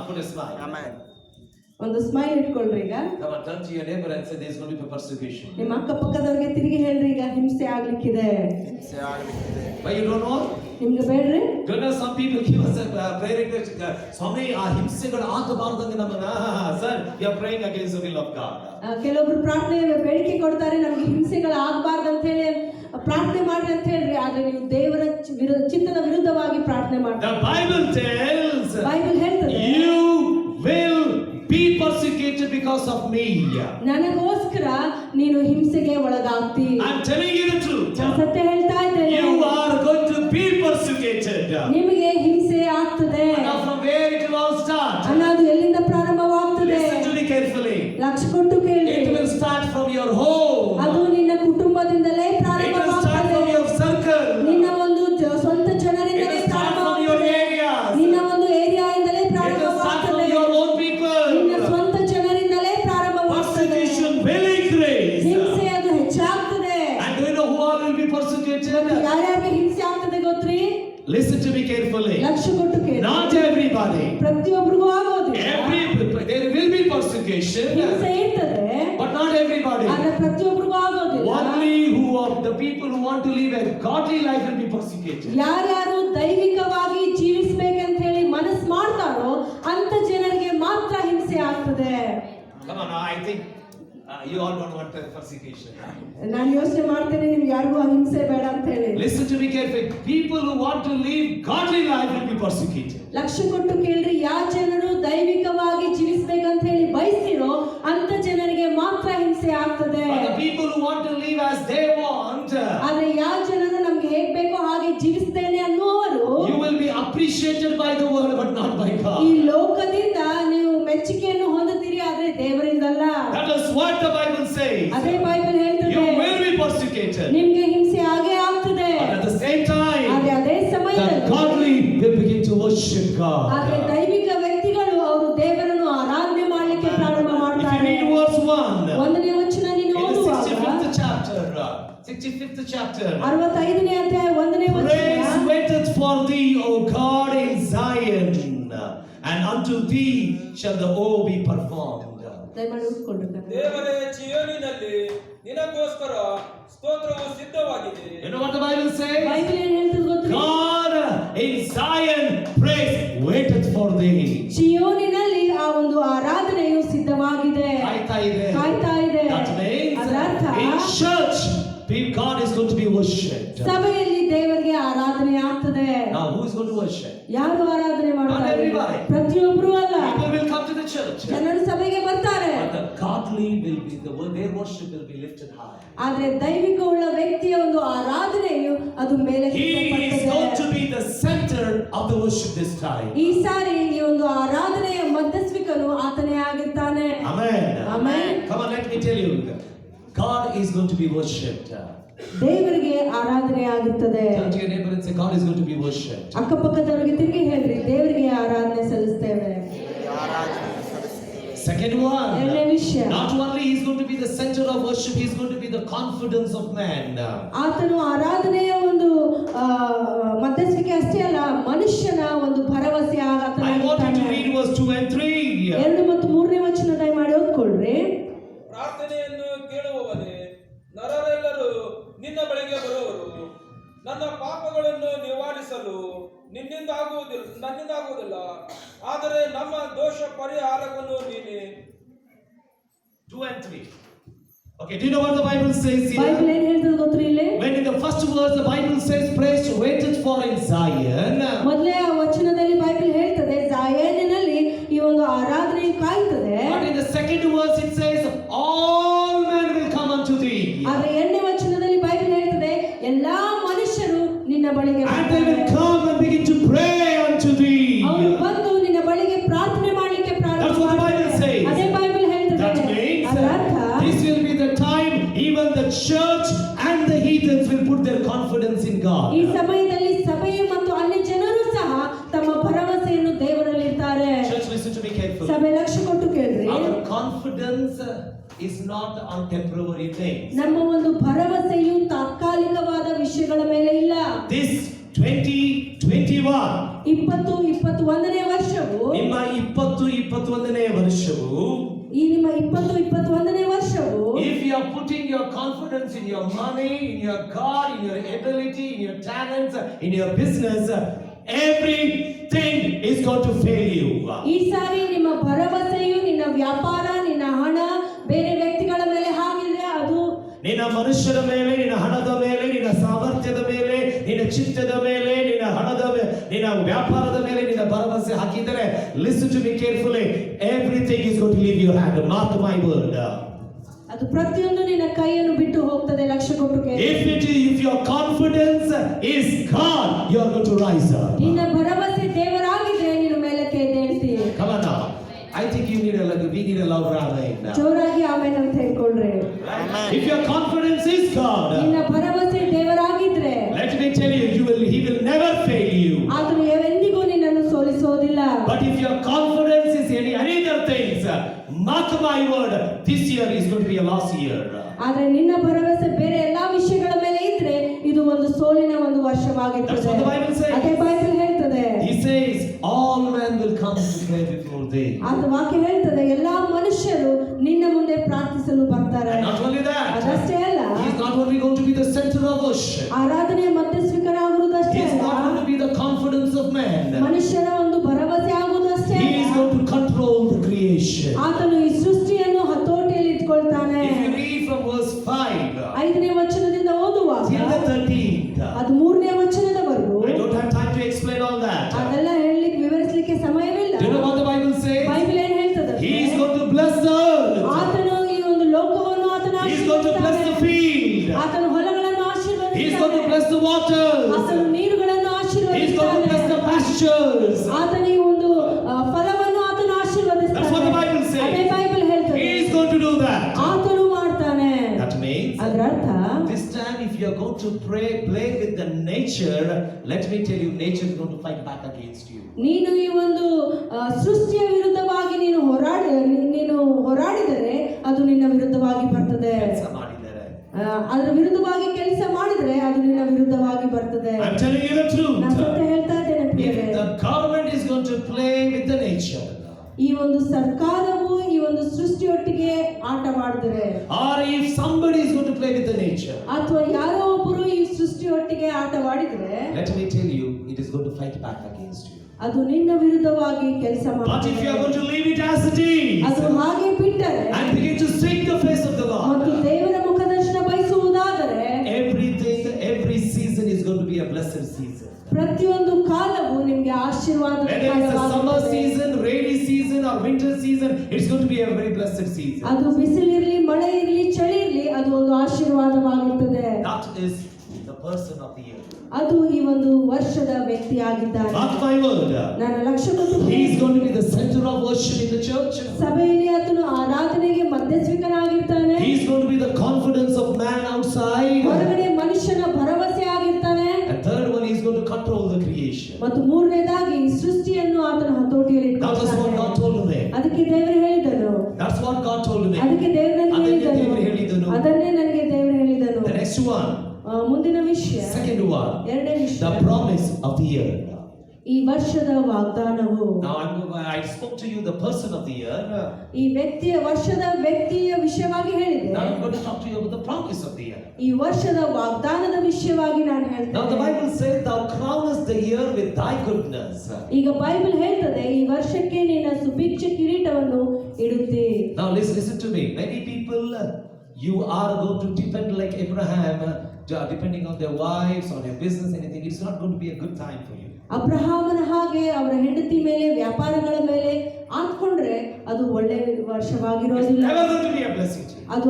ಒಂದು ಸ್ಮೈಲ್ ಇಟ್ಕೊಳ್ರಿ ಈಗ. Come on, turn to your neighbor and say there's going to be persecution. ನಿಮ್ಮ ಅಕ್ಕಪಕ್ಕದವ್ರಿಗೆ ತಿರುಗಿ ಹೇಳ್ರಿ ಈಗ ಹಿಂಸೆ ಆಗ್ಲಿಕ್ಕಿದೆ. Why you don't know? ನಿಮ್ಗೆ ಬೇಡ್ರಿ? You know, some people give us a prayer request. Swami, ಆ ಹಿಂಸೆಗಳು ಆಗಬಾರದಂಗೆ ನಮ್ಮನ್ನ. Sir, you are praying against the will of God. ಕೆಲವೊಬ್ರು ಪ್ರಾರ್ಥನೆ ಬೇಡಿಕೆ ಕೊಡ್ತಾರೆ, ನಮ್ಗೆ ಹಿಂಸೆಗಳು ಆಗಬಾರ್ದು ಅಂತ ಹೇಳಿ ಪ್ರಾರ್ಥನೆ ಮಾಡ್ರಿ ಅಂತ ಹೇಳ್ರಿ. ಆದ್ರೆ ನೀವು ದೇವರ ಚಿತ್ತದ ವಿರುದ್ಧವಾಗಿ ಪ್ರಾರ್ಥನೆ ಮಾಡ್ತೀರಿ. The Bible tells ಬೈಬಲ್ ಹೇಳ್ತದೆ, you will be persecuted because of me. ನನಗೋಸ್ಕರ ನೀನು ಹಿಂಸೆಗೆ ಒಳಗಾಗ್ತಿ. I'm telling you the truth. ನಾನು ಸತ್ಯ ಹೇಳ್ತಾ ಇದ್ದೇನೆ. You are going to be persecuted. ನಿಮಗೆ ಹಿಂಸೆ ಆಗ್ತದೆ. Now from where it will all start? ಅನ್ನೋದು ಎಲ್ಲಿಂದ ಪ್ರಾರಂಭವಾಗ್ತದೆ? Listen to me carefully. Lakh ಕೊಟ್ಟು ಕೇಳ್ರಿ. It will start from your home. ಅದು ನಿನ್ನ ಕುಟುಂಬದಿಂದಲೇ It will start ಪ್ರಾರಂಭವಾಗ್ತದೆ. from your circle. ನಿನ್ನ ಒಂದು ಸ್ವಂತ It ಜನರಿಂದಲೇ will start from your ಪ್ರಾರಂಭವಾಗ್ತದೆ. areas. ನಿನ್ನ ಒಂದು ಏರಿಯಾಯಿಂದಲೇ It will start from ಪ್ರಾರಂಭವಾಗ್ತದೆ. your own people. ನಿನ್ನ ಸ್ವಂತ ಜನರಿಂದಲೇ ಪ್ರಾರಂಭವಾಗ್ತದೆ. Persecution will increase. ಹಿಂಸೆ ಅದು ಹೆಚ್ಚಾಗ್ತದೆ. And do you know who all will be persecuted? ಯಾರ್ಯಾರಿಗೆ ಹಿಂಸೆ ಆಗ್ತದೆ ಗೊತ್ತ್ರಿ? Listen to me carefully. Lakh ಕೊಟ್ಟು ಕೇಳಿ. Not everybody. ಪ್ರತಿಯೊಬ್ಬರಿಗೂ ಆಗೋದಿಲ್ಲ. There will be persecution, ಹಿಂಸೆ ಇರ್ತದೆ, but not everybody. ಆದ್ರೆ ಪ್ರತಿಯೊಬ್ಬರಿಗೂ ಆಗೋದಿಲ್ಲ. Only who are the people who want to live a godly life will be persecuted. ಯಾರ್ಯಾರು ದೈವಿಕವಾಗಿ ಜೀವಿಸಬೇಕಂತ ಹೇಳಿ ಮನಸ್ಸು ಮಾಡ್ತಾರೋ ಅಂತ ಜನರಿಗೆ ಮಾತ್ರ ಹಿಂಸೆ ಆಗ್ತದೆ. Come on, I think you all don't want persecution. ನಾನು ಯೋಚನೆ ಮಾಡ್ತೇನೆ ನಿಮ್ಗೆ ಯಾರಿಗೂ ಹಿಂಸೆ ಬೇಡ ಅಂತ ಹೇಳಿ. Listen to me carefully. People who want to live godly life will be persecuted. Lakh ಕೊಟ್ಟು ಕೇಳ್ರಿ, ಯಾವ ಜನರು ದೈವಿಕವಾಗಿ ಜೀವಿಸಬೇಕಂತ ಹೇಳಿ ಬಯಸ್ತಿರೋ ಅಂತ ಜನರಿಗೆ ಮಾತ್ರ ಹಿಂಸೆ ಆಗ್ತದೆ. But the people who want to live as they want, ಆದ್ರೆ ಯಾವ ಜನರು ನಮ್ಗೆ ಹೇಗ್ ಬೇಕೋ ಹಾಗೆ ಜೀವಿಸ್ತೇನೆ ಅನ್ನುವರು, you will be appreciated by the world but not by ಈ God. ಲೋಕದಿಂದ ನೀವು ಮೆಚ್ಚುಗೆಯನ್ನು ಹೊಂದುತ್ತೀರಿ, ಆದ್ರೆ ದೇವರಿಂದಲ್ಲ. That is what the Bible says. ಅದೇ ಬೈಬಲ್ ಹೇಳ್ತದೆ, You will be persecuted. ನಿಮ್ಗೆ ಹಿಂಸೆ ಆಗೇ ಆಗ್ತದೆ. But at the same time, ಆದ್ರೆ ಅದೇ the ಸಮಯದಲ್ಲಿ godly will begin to worship ಆದ್ರೆ God. ದೈವಿಕ ವ್ಯಕ್ತಿಗಳು ಅವರು ದೇವರನ್ನು ಆರಾಧನೆ ಮಾಡ್ಲಿಕ್ಕೆ ಪ್ರಾರಂಭ If you ಮಾಡ್ತಾರೆ. read verse 1, ಒಂದನೇ ವಚನ ನೀನು in the ಓದುವಾಗ 65th chapter, 65ನೇ ಅಧ್ಯಾಯ 1ನೇ praise ವಚನ, waiteth for thee, O God, in Zion, and unto thee shall the O be performed. ದಯಮಾಡಿ ಓದ್ಕೊಳ್ರಿ. ದೇವರೇ, ಚೀಯೋನಿನಲ್ಲಿ ನಿನಗೋಸ್ಕರ ಸ್ತೋತ್ರವು ಸಿದ್ಧವಾಗಿದೆ. You know what the Bible says? Bible ಏನ್ ಹೇಳ್ತದೆ ಗೊತ್ತಾ? God in Zion, praise waiteth for thee. ಚಿಯೋನಿನಲ್ಲಿ ಆ ಒಂದು ಆರಾಧನೆಯು ಸಿದ್ಧವಾಗಿದೆ, ಕಾಯ್ತಾ ಇದೆ. ಕಾಯ್ತಾ ಇದೆ. That means ಅದರ ಅರ್ಥ in church, God is going to be worshipped. ಸಭೆಯಲ್ಲಿ ದೇವರಿಗೆ ಆರಾಧನೆ ಆಗ್ತದೆ. Now who is going to worship? ಯಾರು ಆರಾಧನೆ Not ಮಾಡ್ತಾರೆ? everybody. ಪ್ರತಿಯೊಬ್ಬರು ಅಲ್ಲ. People will come to the church, ಜನರು ಸಭೆಗೆ ಬರ್ತಾರೆ, but the godly will be their worship will be lifted high. ಆದ್ರೆ ದೈವಿಕ ಉಳ್ಳ ವ್ಯಕ್ತಿಯ ಒಂದು ಆರಾಧನೆಯು ಅದು ಮೇಲೆ He is going to be the center of the worship this time. ಈ ಸಾರಿ ಈ ಒಂದು ಆರಾಧನೆಯ ಮಧ್ಯಸ್ಥಿಕನು ಆತನೇ ಆಗಿರ್ತಾನೆ. Amen. Amen. Come on, let me tell you, God is going to be worshipped. ದೇವರಿಗೆ ಆರಾಧನೆ ಆಗುತ್ತದೆ. Turn to your neighbor and say, God is going to be worshipped. ಅಕ್ಕಪಕ್ಕದವರಿಗೆ ತಿರುಗಿ ಹೇಳ್ರಿ, ದೇವರಿಗೆ ಆರಾಧನೆ ಸಲ್ಲಿಸ್ತೇವೆ. Second one, ಎರಡನೇ ವಿಷಯ, not only he is going to be the center of worship, he is going to be the confidence of man. ಆತನು ಆರಾಧನೆಯ ಒಂದು ಮಧ್ಯಸ್ಥಿಕೆ ಅಷ್ಟೇ ಅಲ್ಲ, ಮನುಷ್ಯನ ಒಂದು ಭರವಸೆ I want you to ಆತನಾಗಿರ್ತಾನೆ. read verse 2 and 3. 2 ಮತ್ತು 3ನೇ ವಚನ ದಯಮಾಡಿ ಓದ್ಕೊಳ್ರಿ. ಪ್ರಾರ್ಥನೆಯನ್ನು ಕೇಳುವವನೇ, ನರರೆಲ್ಲರೂ ನಿನ್ನ ಬಳಿಗೆ ಬರುವರು. ನನ್ನ ಪಾಪಗಳನ್ನು ನಿವಾರಿಸಲು ನನ್ನಿಂದಾಗುವುದಿಲ್ಲ, ಆದರೆ ನಮ್ಮ ದೋಷ ಪರಿಹಾರವನ್ನು ನೀನೇ. 2 and 3. Okay, do you know what the Bible says Bible here? ಏನ್ ಹೇಳ್ತದೆ ಗೊತ್ತ್ರಿ ಇಲ್ಲಿ? When in the first verse the Bible says, praise waited for in Zion. ಮೊದಲೇ ಆ ವಚನದಲ್ಲಿ ಬೈಬಲ್ ಹೇಳ್ತದೆ ಜಾಯನಿನಲ್ಲಿ ಈ ಒಂದು ಆರಾಧನೆ ಕಾಯ್ತದೆ. But in the second verse it says, all men will come unto thee. ಆದ್ರೆ 2ನೇ ವಚನದಲ್ಲಿ ಬೈಬಲ್ ಹೇಳ್ತದೆ ಎಲ್ಲಾ ಮನುಷ್ಯರು ನಿನ್ನ ಬಳಿಗೆ And they will come and begin to pray unto thee. ಅವರು ಬಂದು ನಿನ್ನ ಬಳಿಗೆ ಪ್ರಾರ್ಥನೆ ಮಾಡಲಿಕ್ಕೆ ಪ್ರಾರಂಭ That's what the Bible ಮಾಡ್ತಾರೆ. says. ಅದೇ ಬೈಬಲ್ ಹೇಳ್ತದೆ. That means ಅದರ ಅರ್ಥ this will be the time even the church and the heathens will put their confidence in God. ಈ ಸಮಯದಲ್ಲಿ ಸಭೆಯು ಮತ್ತು ಅನ್ಯ ಜನರು ಸಹ ತಮ್ಮ ಭರವಸೆಯನ್ನು ದೇವರಲ್ಲಿ ಇರ್ತಾರೆ. Church, listen to me carefully. ಸಭೆ ಲಕ್ಷ್ಯ ಕೊಟ್ಟು ಕೇಳ್ರಿ. Our confidence is not on temporary things. ನಮ್ಮ ಒಂದು ಭರವಸೆಯು ತಾತ್ಕಾಲಿಕವಾದ ವಿಷಯಗಳ ಮೇಲೆ ಇಲ್ಲ. This 2021 2021ನೇ ವರ್ಷವು ನಿಮ್ಮ 2021ನೇ putting your confidence in your money, in your God, in your ability, in your talents, in your business, everything is going to fail you. ಈ ಸಾರಿ ನಿಮ್ಮ ಭರವಸೆಯು ನಿನ್ನ ವ್ಯಾಪಾರ, ನಿನ್ನ ಹಣ, ಬೇರೆ ವ್ಯಕ್ತಿಗಳ ಮೇಲೆ ಹಾಕಿದ್ರೆ ಅದು ನಿನ್ನ ಮನುಷ್ಯರ ಮೇಲೆ, ನಿನ್ನ ಹಣದ ಮೇಲೆ, ನಿನ್ನ ಸಾಮರ್ಥ್ಯದ ಮೇಲೆ, ನಿನ್ನ ಚಿತ್ತದ ಮೇಲೆ, ನಿನ್ನ ಹಣದ ಮೇಲೆ, ನಿನ್ನ ವ್ಯಾಪಾರದ ಮೇಲೆ ನಿನ್ನ ಭರವಸೆ ಹಾಕಿದರೆ, listen to me carefully, everything is going to leave your hand. Mark my word. ಅದು ಪ್ರತಿಯೊಂದು ನಿನ್ನ ಕೈಯನ್ನು ಬಿಟ್ಟು ಹೋಗ್ತದೆ. ಲಕ್ಷ್ಯ ಕೊಟ್ಟು ಕೇಳಿ. If your confidence is God, you are going to rise up. ನಿನ್ನ ಭರವಸೆ ದೇವರಾಗಿದ್ರೆ ನೀನು ಮೇಲಕ್ಕೆ ಎದ್ದೇಳ್ತೀಯ. Come on now. I think we need a louder amen now. ಜೋರಾಗಿ ಆಮೆನ್ ಅಂತ ಹೇಳ್ಕೊಳ್ರಿ. If your confidence is God, ನಿನ್ನ ಭರವಸೆ ದೇವರಾಗಿದ್ರೆ, let me tell you, he will never fail you. ಆತನು ಎಂದಿಗೂ ನಿನ್ನನ್ನು ಸೋಲಿಸೋದಿಲ್ಲ. But if your confidence is any other things, mark my word, this year is going to be a lost year. ಆದ್ರೆ ನಿನ್ನ ಭರವಸೆ ಬೇರೆ ಎಲ್ಲಾ ವಿಷಯಗಳ ಮೇಲೆ ಇದ್ರೆ ಇದು ಒಂದು ಸೋಲಿನ ಒಂದು ವರ್ಷವಾಗಿರ್ತದೆ. That's what the Bible says. ಅದೇ ಬೈಬಲ್ ಹೇಳ್ತದೆ. He says all men will come to pray before thee. ಅದು ವಾಕ್ಯ ಹೇಳ್ತದೆ ಎಲ್ಲಾ ಮನುಷ್ಯರು ನಿನ್ನ ಮುಂದೆ ಪ್ರಾರ್ಥಿಸಲು ಬರ್ತಾರೆ. And not only that, ಅದಷ್ಟೇ ಅಲ್ಲ, he is not only going to be the center of worship. ಆರಾಧನೆಯ ಮಧ್ಯಸ್ಥಿಕರಾಗುವುದಷ್ಟೇ He is ಅಲ್ಲ, not going to be the confidence of man. ಮನುಷ್ಯರ ಒಂದು ಭರವಸೆ ಆಗುವುದಷ್ಟೇ He is ಅಲ್ಲ, going to control the creation. ಆತನು ಈ ಸೃಷ್ಟಿಯನ್ನು ಹತೋಟಿಯಲ್ಲಿ ಇಟ್ಕೊಳ್ತಾನೆ. If you read from verse 5 5ನೇ ವಚನದಿಂದ ಓದುವಾಗ till the 13th, ಅದು 3ನೇ ವಚನದವರೆಗೂ, I don't have time to explain all that. ಅದೆಲ್ಲ ಹೇಳಲಿಕ್ಕೆ ವಿವರಿಸಲಿಕ್ಕೆ ಸಮಯವಿಲ್ಲ. Do you know what the Bible says? Bible ಏನ್ ಹೇಳ್ತದೆ? He is going to bless the earth. ಆತನು ಈ ಒಂದು ಲೋಕವನ್ನು ಆತನು He is going to bless the ಆಶೀರ್ವದಿಸ್ತಾನೆ. field. ಆತನು ಹೊಲಗಳನ್ನು He is going to bless the waters. ಆತನು ನೀರುಗಳನ್ನು He is going to bless the ಆಶೀರ್ವದಿಸ್ತಾನೆ. pastures. ಆತನ ಈ ಒಂದು ಫಲವನ್ನು ಆತನು ಆಶೀರ್ವದಿಸ್ತಾನೆ. That's what the Bible says. ಅದೇ ಬೈಬಲ್ ಹೇಳ್ತದೆ. He is going to do that. ಆತನು ಮಾಡ್ತಾನೆ. That means ಅದರ ಅರ್ಥ, this time if you are going to play with the nature, let me tell you, nature is going to fight back against you. ನೀನು ಈ ಒಂದು ಸೃಷ್ಟಿಯ ವಿರುದ್ಧವಾಗಿ ನೀನು ಹೋರಾಡಿದರೆ ಅದು ನಿನ್ನ ವಿರುದ್ಧವಾಗಿ ಬರ್ತದೆ. ಕೆಲಸ ಮಾಡಿದ್ದಾರೆ. ಅದರ ವಿರುದ್ಧವಾಗಿ ಕೆಲಸ ಮಾಡಿದ್ರೆ ಅದು ನಿನ್ನ ವಿರುದ್ಧವಾಗಿ ಬರ್ತದೆ. I'm telling you the truth. ನಾನು ಸತ್ಯ ಹೇಳ್ತಾ ಇದ್ದೇನೆ If ಪ್ರಿಯರೇ. the government is going to play with the nature, ಈ ಒಂದು ಸರ್ಕಾರವು ಈ ಒಂದು ಸೃಷ್ಟಿಯೊಟ್ಟಿಗೆ ಆಟವಾಡಿದರೆ, or if somebody is going to play with the nature, ಅಥವಾ ಯಾರೋ ಒಬ್ಬರು ಈ ಸೃಷ್ಟಿಯೊಟ್ಟಿಗೆ ಆಟವಾಡಿದ್ರೆ, let me tell you, it is going to fight back against you. ಅದು ನಿನ್ನ ವಿರುದ್ಧವಾಗಿ ಕೆಲಸ But if you are ಮಾಡುತ್ತದೆ. going to leave it as it is ಅದು ಹಾಗೆ ಬಿಟ್ಟರೆ and begin to seek the face of the ಮತ್ತು Lord, ದೇವರ ಮುಖದರ್ಶನ ಬಯಸುವುದಾದರೆ every season is going to be a blessed season. ಪ್ರತಿಯೊಂದು ಕಾಲವು ನಿಮಗೆ ಆಶೀರ್ವಾದದ Whether it's a summer ಕಾಲವಾಗುತ್ತದೆ. season, rainy season, or winter season, it's going to be a very blessed season. ಅದು ಬಿಸಿಲಿರಲಿ, ಮಳೆ ಇರಲಿ, ಚಳಿ ಇರಲಿ, ಅದು ಒಂದು ಆಶೀರ್ವಾದವಾಗಿರುತ್ತದೆ. That is the person of the year. ಅದು ಈ ಒಂದು ವರ್ಷದ ವ್ಯಕ್ತಿಯಾಗಿದ್ದಾನೆ. Mark my word. ನಾನು ಲಕ್ಷ್ಯ ಕೊಟ್ಟು He is going to be the center of worship in the church. ಸಭೆಯಲ್ಲಿ ಆತನು ಆರಾಧನೆಗೆ ಮಧ್ಯಸ್ಥಿಕನಾಗಿರ್ತಾನೆ. He is going to be the confidence of man outside. ಹೊರಗಡೆ ಮನುಷ್ಯನ ಭರವಸೆ ಆಗಿರ್ತಾನೆ. And third one, he is going to control the creation. ಮತ್ತು ಮೂರನೇದಾಗಿ ಸೃಷ್ಟಿಯನ್ನು ಆತನ ಹತೋಟಿಯಲ್ಲಿ That is what God ಇಟ್ಕೊಳ್ತಾನೆ. told me. ಅದಕ್ಕೆ ದೇವರು ಹೇಳಿದನು. That's what God told me. ಅದಕ್ಕೆ ದೇವರು ನನಗೆ ಅದನ್ನೇ ದೇವರು ಹೇಳಿದನು. ಹೇಳಿದನು. ಅದನ್ನೇ ನನಗೆ ದೇವರು ಹೇಳಿದನು. The next one, ಮುಂದಿನ ವಿಷಯ, second one, ಎರಡನೇ ವಿಷಯ, the promise of the year. ಈ ವರ್ಷದ ವಾಗ್ದಾನವು. Now I spoke to you the person of the year. ಈ ವರ್ಷದ ವ್ಯಕ್ತಿಯ ವಿಷಯವಾಗಿ ಹೇಳಿದೆ. Now I'm going to talk to you about the promise of the year. ಈ ವರ್ಷದ ವಾಗ್ದಾನದ ವಿಷಯವಾಗಿ ನಾನು Now the ಹೇಳ್ತೇನೆ. Bible says, thou crownest the year with thy goodness. ಈಗ ಬೈಬಲ್ ಹೇಳ್ತದೆ ಈ ವರ್ಷಕ್ಕೆ ನಿನ್ನ ಸುಭಿಕ್ಷ ಕಿರೀಟವನ್ನು ಇಡುತ್ತಿ. Now listen to me. Many people, you are going to depend like Abraham, depending on their wives, on their business, anything. It's not going to be a good time for you. ಅಬ್ರಹಾಮನ ಹಾಗೆ ಅವರ ಹೆಂಡತಿ ಮೇಲೆ, ವ್ಯಾಪಾರಗಳ ಮೇಲೆ ಆತ್ಕೊಂಡ್ರೆ ಅದು ಒಳ್ಳೆ It's ವರ್ಷವಾಗಿರೋದಿಲ್ಲ. never going to be a blessing to you. ಅದು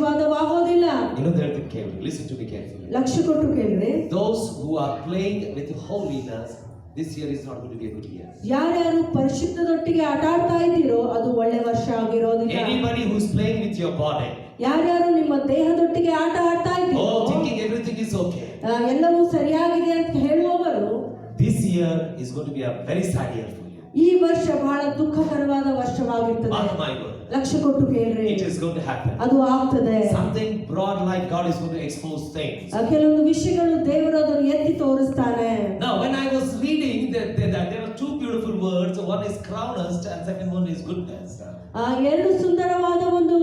ಆಶೀರ್ವಾದವಾಗೋದಿಲ್ಲ. You know, they're careful. Listen to me carefully. ಲಕ್ಷ್ಯ ಕೊಟ್ಟು ಕೇಳಿದ್ರೆ, Those who are playing with holiness, this year is not going to be a good year. ಯಾರ್ಯಾರು ಪರಿಶುದ್ಧದೊಟ್ಟಿಗೆ ಆಟ ಆಡ್ತಾ ಇದ್ದೀರೋ ಅದು ಒಳ್ಳೆ ವರ್ಷ ಆಗಿರೋದಿಲ್ಲ. Anybody who's playing with your body, ಯಾರ್ಯಾರು ನಿಮ್ಮ ದೇಹದೊಟ್ಟಿಗೆ ಆಟ ಆಡ್ತಾ ಇದ್ದೀರೋ, thinking everything is okay, ಎಲ್ಲವೂ ಸರಿಯಾಗಿದೆ ಅಂತ ಹೇಳುವವರು, this year is going to be a very sad year for you. ಈ ವರ್ಷ ಬಹಳ ದುಃಖಕರವಾದ ವರ್ಷವಾಗಿರ್ತದೆ. Mark my word. ಲಕ್ಷ್ಯ ಕೊಟ್ಟು ಕೇಳ್ರಿ, It is going to happen. ಅದು ಆಗ್ತದೆ. Something broad like God is going to expose things. ಕೆಲವೊಂದು ವಿಷಯಗಳು ದೇವರು ಅದನ್ನು ಎತ್ತಿ ತೋರಿಸ್ತಾನೆ. Now, when I was reading, there were two beautiful beautiful words. One is crownest and second one is goodness. ಎರಡು ಸುಂದರವಾದ ಒಂದು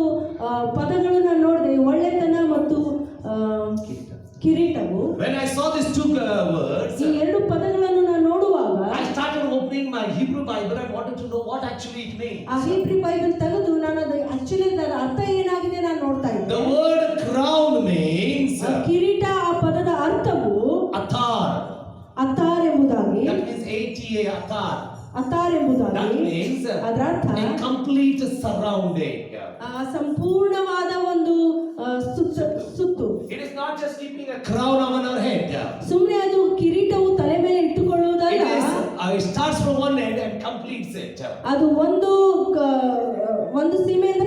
ಪದಗಳು ನಾನು ನೋಡಿದೆ, ಒಳ್ಳೆತನ ಮತ್ತು ಕಿರೀಟವು. When I saw these two words, ಈ ಎರಡು ಪದಗಳನ್ನು ನಾನು ನೋಡುವಾಗ I started opening my Hebrew Bible. I wanted to know what actually it means. ಆ ಹೀಬ್ರಿ ಬೈಬಲ್ ತೆಗೆದು ನಾನು ಅದು ಆಕ್ಚುಲಿ ಅದರ ಅರ್ಥ ಏನಾಗಿದೆ ನಾನು ನೋಡ್ತಾ ಇದ್ದೆ. The word crown means ಕಿರೀಟ, ಆ ಪದದ ಅರ್ಥವು athar. ಅತಾರ್ ಎಂಬುದಾಗಿ. That means ATA, athar. ಅತಾರ್ That ಎಂಬುದಾಗಿ. means ಅದರ ಅರ್ಥ a complete surrounding. ಸಂಪೂರ್ಣವಾದ ಒಂದು ಸುತ್ತು. It is not just keeping a crown on our head. ಸುಮ್ಮನೆ ಅದು ಕಿರೀಟವು ತಲೆ ಮೇಲೆ ಇಟ್ಟುಕೊಳ್ಳುವುದಲ್ಲ. It starts from one end and completes it. ಅದು ಒಂದು ಸೀಮೆಯಿಂದ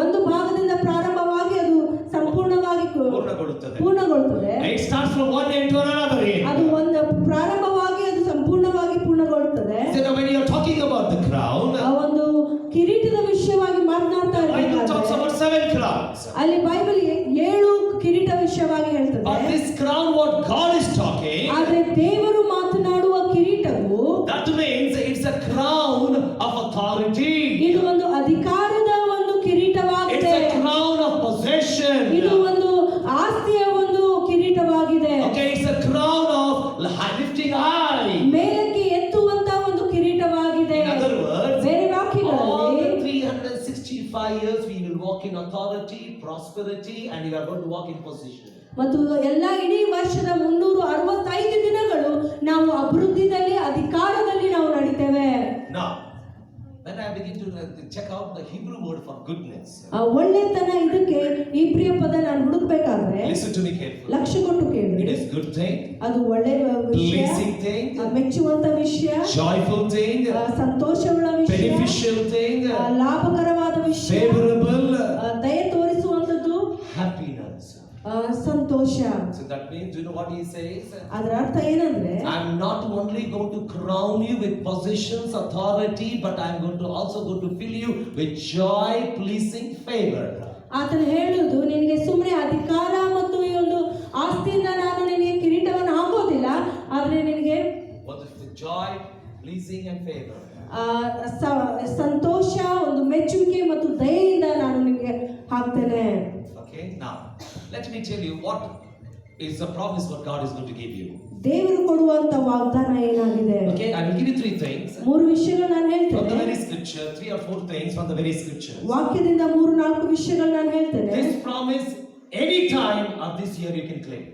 ಒಂದು ಭಾಗದಿಂದ ಪ್ರಾರಂಭವಾಗಿ ಅದು ಸಂಪೂರ್ಣವಾಗಿ ಪೂರ್ಣಗೊಳ್ಳುತ್ತದೆ. It starts from one end to another end. ಅದು ಒಂದು ಪ್ರಾರಂಭವಾಗಿ ಅದು ಸಂಪೂರ್ಣವಾಗಿ ಪೂರ್ಣಗೊಳ್ಳುತ್ತದೆ. So when you are talking about the crown, ಆ ಒಂದು ಕಿರೀಟದ ವಿಷಯವಾಗಿ ಮಾತನಾಡ್ತಾ Bible talks ಇರಬೇಕಾದ್ರೆ about 7 crowns. ಅಲ್ಲಿ ಬೈಬಲ್ 7 ಕಿರೀಟ ವಿಷಯವಾಗಿ ಹೇಳ್ತದೆ. But this crown, what God is talking, ಆದ್ರೆ ದೇವರು ಮಾತನಾಡುವ ಕಿರೀಟವು, that means it's a crown of authority. ಇದು ಒಂದು ಅಧಿಕಾರದ ಒಂದು ಕಿರೀಟವಾಗಿದೆ. It's a crown of possession. ಇದು ಒಂದು ಆಸ್ತಿಯ ಒಂದು ಕಿರೀಟವಾಗಿದೆ. Okay, it's a crown of lifting high. ಮೇಲಕ್ಕೆ ಎತ್ತುವಂತ ಒಂದು ಕಿರೀಟವಾಗಿದೆ. In other words, ಬೇರೆ all ವಾಕ್ಯಗಳಲ್ಲಿ the 365 years we will walk in authority, prosperity, and we are going to walk in position. ಮತ್ತು ಎಲ್ಲ ಇಡೀ ವರ್ಷದ 365 ದಿನಗಳು ನಾವು ಅಭಿವೃದ್ಧಿಯಲ್ಲಿ, ಅಧಿಕಾರದಲ್ಲಿ ನಾವು ನಡೀತೇವೆ. Now, when I begin to check out the Hebrew word for goodness, ಒಳ್ಳೆತನ, ಇದಕ್ಕೆ ಇಬ್ರಿಯ ಪದ ನಾನು ಹುಡುಕ್ಬೇಕಾದ್ರೆ listen to me carefully. ಲಕ್ಷ್ಯ ಕೊಟ್ಟು ಕೇಳಿ. It is good thing, ಅದು ಒಳ್ಳೆ ವಿಷಯ, pleasing thing, ಮೆಚ್ಚುವಂತ ವಿಷಯ, joyful thing, ಸಂತೋಷವುಳ್ಳ ವಿಷಯ, beneficial thing, ಲಾಭಕರವಾದ ವಿಷಯ, favorable, ದಯೆ ತೋರಿಸುವಂತದ್ದು, happiness. Santhosh. So that means, you know what he says? ಅದರ ಅರ್ಥ ಏನಂದ್ರೆ, I'm not only going to crown you with positions, authority, but I'm going to also going to fill you with joy, pleasing, favor. ಆತನು ಹೇಳುವುದು, ನಿನಗೆ ಸುಮ್ಮನೆ ಅಧಿಕಾರ ಮತ್ತು ಈ ಒಂದು ಆಸ್ತಿಯಿಂದ ನಾನು ನಿನಗೆ ಕಿರೀಟವನ್ನು ಹಾಕೋದಿಲ್ಲ, ಆದ್ರೆ ನಿನಗೆ What is the joy, pleasing, and favor? ಸಂತೋಷ, ಒಂದು ಮೆಚ್ಚುವಿಕೆ ಮತ್ತು ದಯೆಯಿಂದ ನಾನು ನಿನಗೆ ಹಾಕ್ತೇನೆ. Okay, now let me tell you what is the promise what God is going to give you. ದೇವರು ಕೊಡುವಂತ ವಾಗ್ದಾನ ಏನಾಗಿದೆ? Okay, I will give you 3 things. 3 ವಿಷಯಗಳು ನಾನು From the ಹೇಳ್ತೇನೆ. very scripture, 3 or 4 things from the very scripture. ವಾಕ್ಯದಿಂದ 3-4 ವಿಷಯಗಳು ನಾನು ಹೇಳ್ತೇನೆ. This promise, any time of this year you can claim.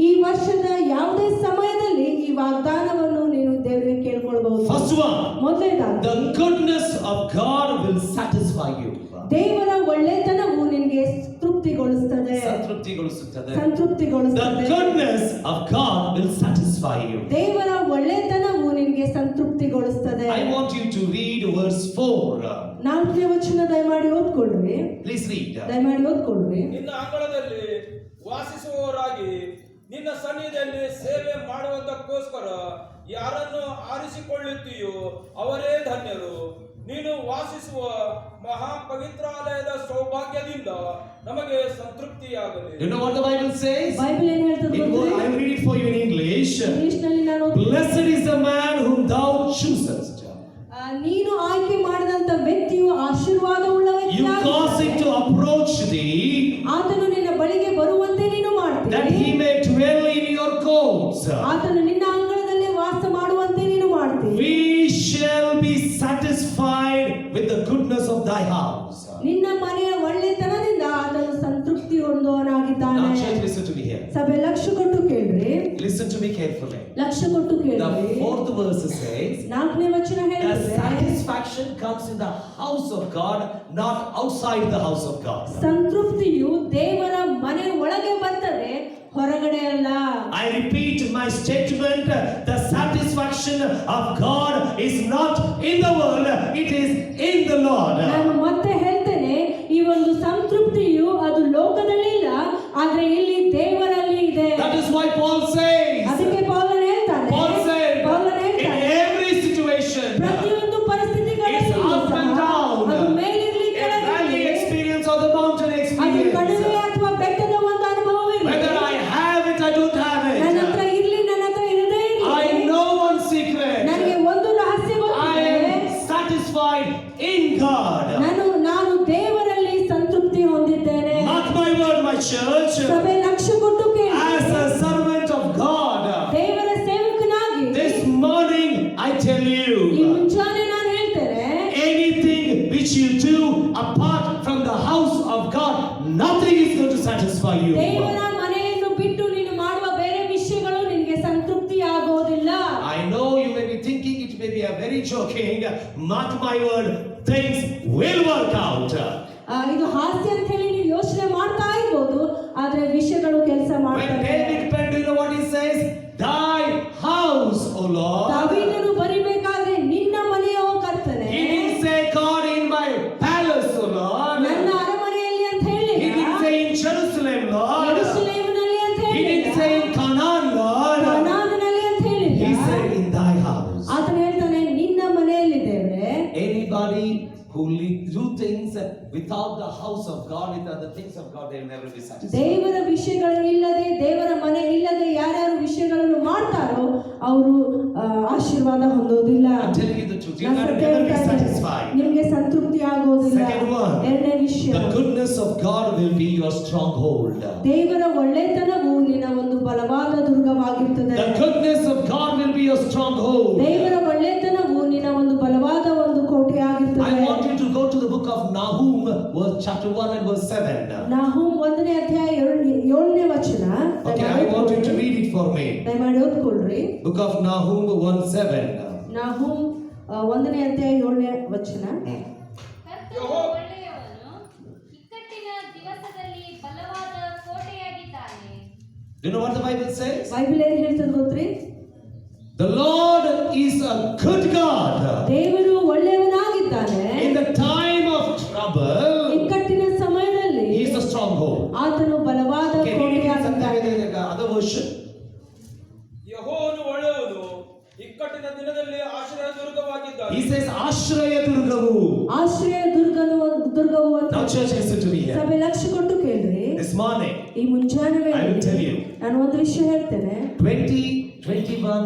ಈ ವರ್ಷದ ಯಾವುದೇ ಸಮಯದಲ್ಲಿ ಈ ವಾಗ್ದಾನವನ್ನು ನೀನು ದೇವರಿಗೆ ಕೇಳಿಕೊಳ್ಳಬಹುದು. First one, ಮೊದಲನೇದಾಗಿ, the goodness of God will satisfy you. ದೇವರ ಒಳ್ಳೆತನವು ನಿನಗೆ ತೃಪ್ತಿಗೊಳಿಸುತ್ತದೆ. ಸಂತೃಪ್ತಿಗೊಳಿಸುತ್ತದೆ. The ಸಂತೃಪ್ತಿಗೊಳಿಸುತ್ತದೆ. goodness of God will satisfy you. ದೇವರ ಒಳ್ಳೆತನವು ನಿನಗೆ ಸಂತೃಪ್ತಿಗೊಳಿಸುತ್ತದೆ. I want you to read verse 4. 4ನೇ ವಚನ ದಯಮಾಡಿ ಓದ್ಕೊಳ್ರಿ. Please read. ದಯಮಾಡಿ ಓದ್ಕೊಳ್ರಿ. ನಿನ್ನ ಅಂಗಳದಲ್ಲಿ ವಾಸಿಸುವವರಾಗಿ ನಿನ್ನ ಸನ್ನಿಧಿಯಲ್ಲಿ ಸೇವೆ ಮಾಡುವುದಕ್ಕೋಸ್ಕರ ಯಾರನ್ನು ಆರಿಸಿಕೊಳ್ಳುತ್ತೀಯೋ ಅವರೇ ಧನ್ಯರು. ನೀನು ವಾಸಿಸುವ ಮಹಾಪವಿತ್ರಾಲಯದ ಸೌಭಾಗ್ಯದಿಂದ ನಮಗೆ ಸಂತೃಪ್ತಿಯಾಗಲಿ. You know what the Bible says? Bible ಏನು ಹೇಳ್ತದೆ ಗೊತ್ತೇ? I will read it for you in English. ಇಂಗ್ಲಿಷ್ನಲ್ಲಿ ನಾನು Blessed is the man whom thou choosest. ನೀನು ಆಯ್ಕೆ ಮಾಡಿದಂತ ವ್ಯಕ್ತಿಯು ಆಶೀರ್ವಾದವುಳ್ಳ You cause it to approach thee, ಆತನು ನಿನ್ನ ಬಳಿಗೆ ಬರುವಂತೆ ನೀನು ಮಾಡ್ತೀಯ. that he may dwell in your courts. ಆತನು ನಿನ್ನ ಅಂಗಳದಲ್ಲಿ ವಾಸ ಮಾಡುವಂತೆ ನೀನು ಮಾಡ್ತೀಯ. We shall be satisfied with the goodness of thy house. ನಿನ್ನ ಮನೆಯ ಒಳ್ಳೆತನದಿಂದ ಆತನು ಸಂತೃಪ್ತಿ ಹೊಂದುವವನಾಗಿದ್ದಾನೆ. Now church, listen to me here. ಸಭೆ ಲಕ್ಷ್ಯ ಕೊಟ್ಟು ಕೇಳ್ರಿ. Listen to me carefully. ಲಕ್ಷ್ಯ ಕೊಟ್ಟು The ಕೇಳ್ರಿ. 4th verse says, 4ನೇ ವಚನ the ಹೇಳ್ತದೆ, satisfaction comes in the house of God, not outside the house of God. ಸಂತೃಪ್ತಿಯು ದೇವರ ಮನೆ ಒಳಗೆ ಬರ್ತದೆ, ಹೊರಗಡೆ ಅಲ್ಲ. I repeat my statement, the satisfaction of God is not in the world, it is in the Lord. ನಾನು ಮತ್ತೆ ಹೇಳ್ತೇನೆ, ಈ ಒಂದು ಸಂತೃಪ್ತಿಯು ಅದು ಲೋಕದಲ್ಲಿಲ್ಲ, ಆದ್ರೆ ಇಲ್ಲಿ ದೇವರಲ್ಲಿ ಇದೆ. That is why Paul says, ಅದಕ್ಕೆ ಪೌಲನು ಹೇಳ್ತಾನೆ, ಪೌಲನು in ಹೇಳ್ತಾನೆ, every situation, ಪ್ರತಿಯೊಂದು ಪರಿಸ್ಥಿತಿಗಳಲ್ಲಿ it's up and down, ಅದು ಮೇಲಿರಲಿ a valley ಕೆಳಗಿರಲಿ, experience or the mountain ಅದು experience, ಕಣಿವೆ ಅಥವಾ ಬೆಟ್ಟದ ಒಂದು ಅನುಭವವಿರಲಿ, whether I have it, I don't have ನನ್ನ ಹತ್ರ it, ಇರ್ಲಿ, ನನ್ನ ಹತ್ರ ಇರದೇ ಇರಲಿ, I know one secret, ನನಗೆ ಒಂದು ರಹಸ್ಯ satisfied in God. ನಾನು ದೇವರಲ್ಲಿ ಸಂತೃಪ್ತಿ ಹೊಂದಿದ್ದೇನೆ. Mark my word, my church. ಸಭೆ ಲಕ್ಷ್ಯ ಕೊಟ್ಟು ಕೇಳಿ. As a servant of God, ದೇವರ ಸೇವಕನಾಗಿ this morning I tell ಈ you, ಮುಂಜಾನೆ ನಾನು ಹೇಳ್ತೇನೆ, anything which you do apart from the house of God, nothing is going to satisfy you. ದೇವರ ಮನೆಯನ್ನು ಬಿಟ್ಟು ನೀನು ಮಾಡುವ ಬೇರೆ ವಿಷಯಗಳು ನಿನಗೆ ಸಂತೃಪ್ತಿ ಆಗೋದಿಲ್ಲ. I know you may be thinking it may be a very joking. Mark my word, things will work out. ಇದು ಹಾಸ್ಯ ಅಂತ ಹೇಳಿ ನೀವು ಯೋಚನೆ ಮಾಡ್ತಾ ಇರ್ಬೋದು, ಆದ್ರೆ ವಿಷಯಗಳು ಕೆಲಸ When ಮಾಡ್ತವೆ. David penned, you know what he says? Thy house, O Lord. ದಾವೀದನು ಬರಿಬೇಕಾದ್ರೆ ನಿನ್ನ ಮನೆಯೋ ಕರ್ತನೆ, He didn't say God in my palace, O Lord. ನನ್ನ ಅರಮನೆಯಲ್ಲಿ ಅಂತ He ಹೇಳಿಲ್ಲ, didn't say in Jerusalem, Lord. ಯೆರೂಸಲೇಮಿನಲ್ಲಿ ಅಂತ He didn't ಹೇಳಿಲ್ಲ, say in Canaan, Lord. ಕಾನಾನಿನಲ್ಲಿ ಅಂತ ಹೇಳಿಲ್ಲ. He said in thy house. ಆತನು ಹೇಳ್ತಾನೆ ನಿನ್ನ ಮನೆಯಲ್ಲಿ ದೇವರೇ. Anybody who do things without the house of God, without the things of God, they will never be satisfied. ದೇವರ ವಿಷಯಗಳು ಇಲ್ಲದೆ, ದೇವರ ಮನೆ ಇಲ್ಲದೆ ಯಾರ್ಯಾರು ವಿಷಯಗಳನ್ನು ಮಾಡ್ತಾರೋ ಅವರು ಆಶೀರ್ವಾದ ಹೊಂದೋದಿಲ್ಲ. I'm telling you the truth. You will never be satisfied. ನಿಮಗೆ ಸಂತೃಪ್ತಿ ಆಗೋದಿಲ್ಲ. Second one, ಎರಡನೇ ವಿಷಯ, the goodness of God will be your stronghold. ದೇವರ ಒಳ್ಳೆತನವು ನಿನ್ನ ಒಂದು ಬಲವಾದ ದುರ್ಗವಾಗಿರ್ತದೆ. The goodness of God will be your stronghold. ದೇವರ ಒಳ್ಳೆತನವು ನಿನ್ನ ಒಂದು ಬಲವಾದ ಒಂದು ಕೋಟೆಯಾಗಿರ್ತದೆ. I want you to go to the book of Nahum, verse chapter 1 and verse 7. ನಾಹೂಮ್ 1ನೇ ಅಧ್ಯಾಯ 7ನೇ ವಚನ. Okay, I want you to read it for me. ದಯಮಾಡಿ ಓದ್ಕೊಳ್ರಿ. Book of Nahum 1:7. ನಾಹೂಮ್ 1ನೇ ಅಧ್ಯಾಯ 7ನೇ ವಚನ. ಕರ್ತನು ಒಳ್ಳೆಯವನು, ಇಕ್ಕಟ್ಟಿನ ದಿವಸದಲ್ಲಿ ಬಲವಾದ ಕೋಟೆಯಾಗಿದ್ದಾನೆ. You know what the Bible says? Bible ಏನ್ ಹೇಳ್ತದೆ ಗೊತ್ತ್ರಿ? The Lord is a good God. ದೇವರು ಒಳ್ಳೆಯವನಾಗಿದ್ದಾನೆ. In the time of trouble, ಇಕ್ಕಟ್ಟಿನ ಸಮಯದಲ್ಲಿ He is a stronghold. ಆತನು ಬಲವಾದ Okay, read it in ಕೋಟೆಯಾಗಿದ್ದಾನೆ. some other version. ಯೆಹೋವನು ಒಳ್ಳೆಯವನು, ಇಕ್ಕಟ್ಟಿನ ದಿನದಲ್ಲಿ ಆಶ್ರಯ ದುರ್ಗವಾಗಿದ್ದಾನೆ. He says, Ashraya Durgavu. ಆಶ್ರಯ ದುರ್ಗವು ಅಂತ. Now, church, listen to me here. ಸಭೆ ಲಕ್ಷ್ಯ ಕೊಟ್ಟು ಕೇಳ್ರಿ. This morning, ಈ ಮುಂಜಾನೆ I will tell you. ನಾನು ಒಂದು ವಿಷಯ ಹೇಳ್ತೇನೆ. 2021,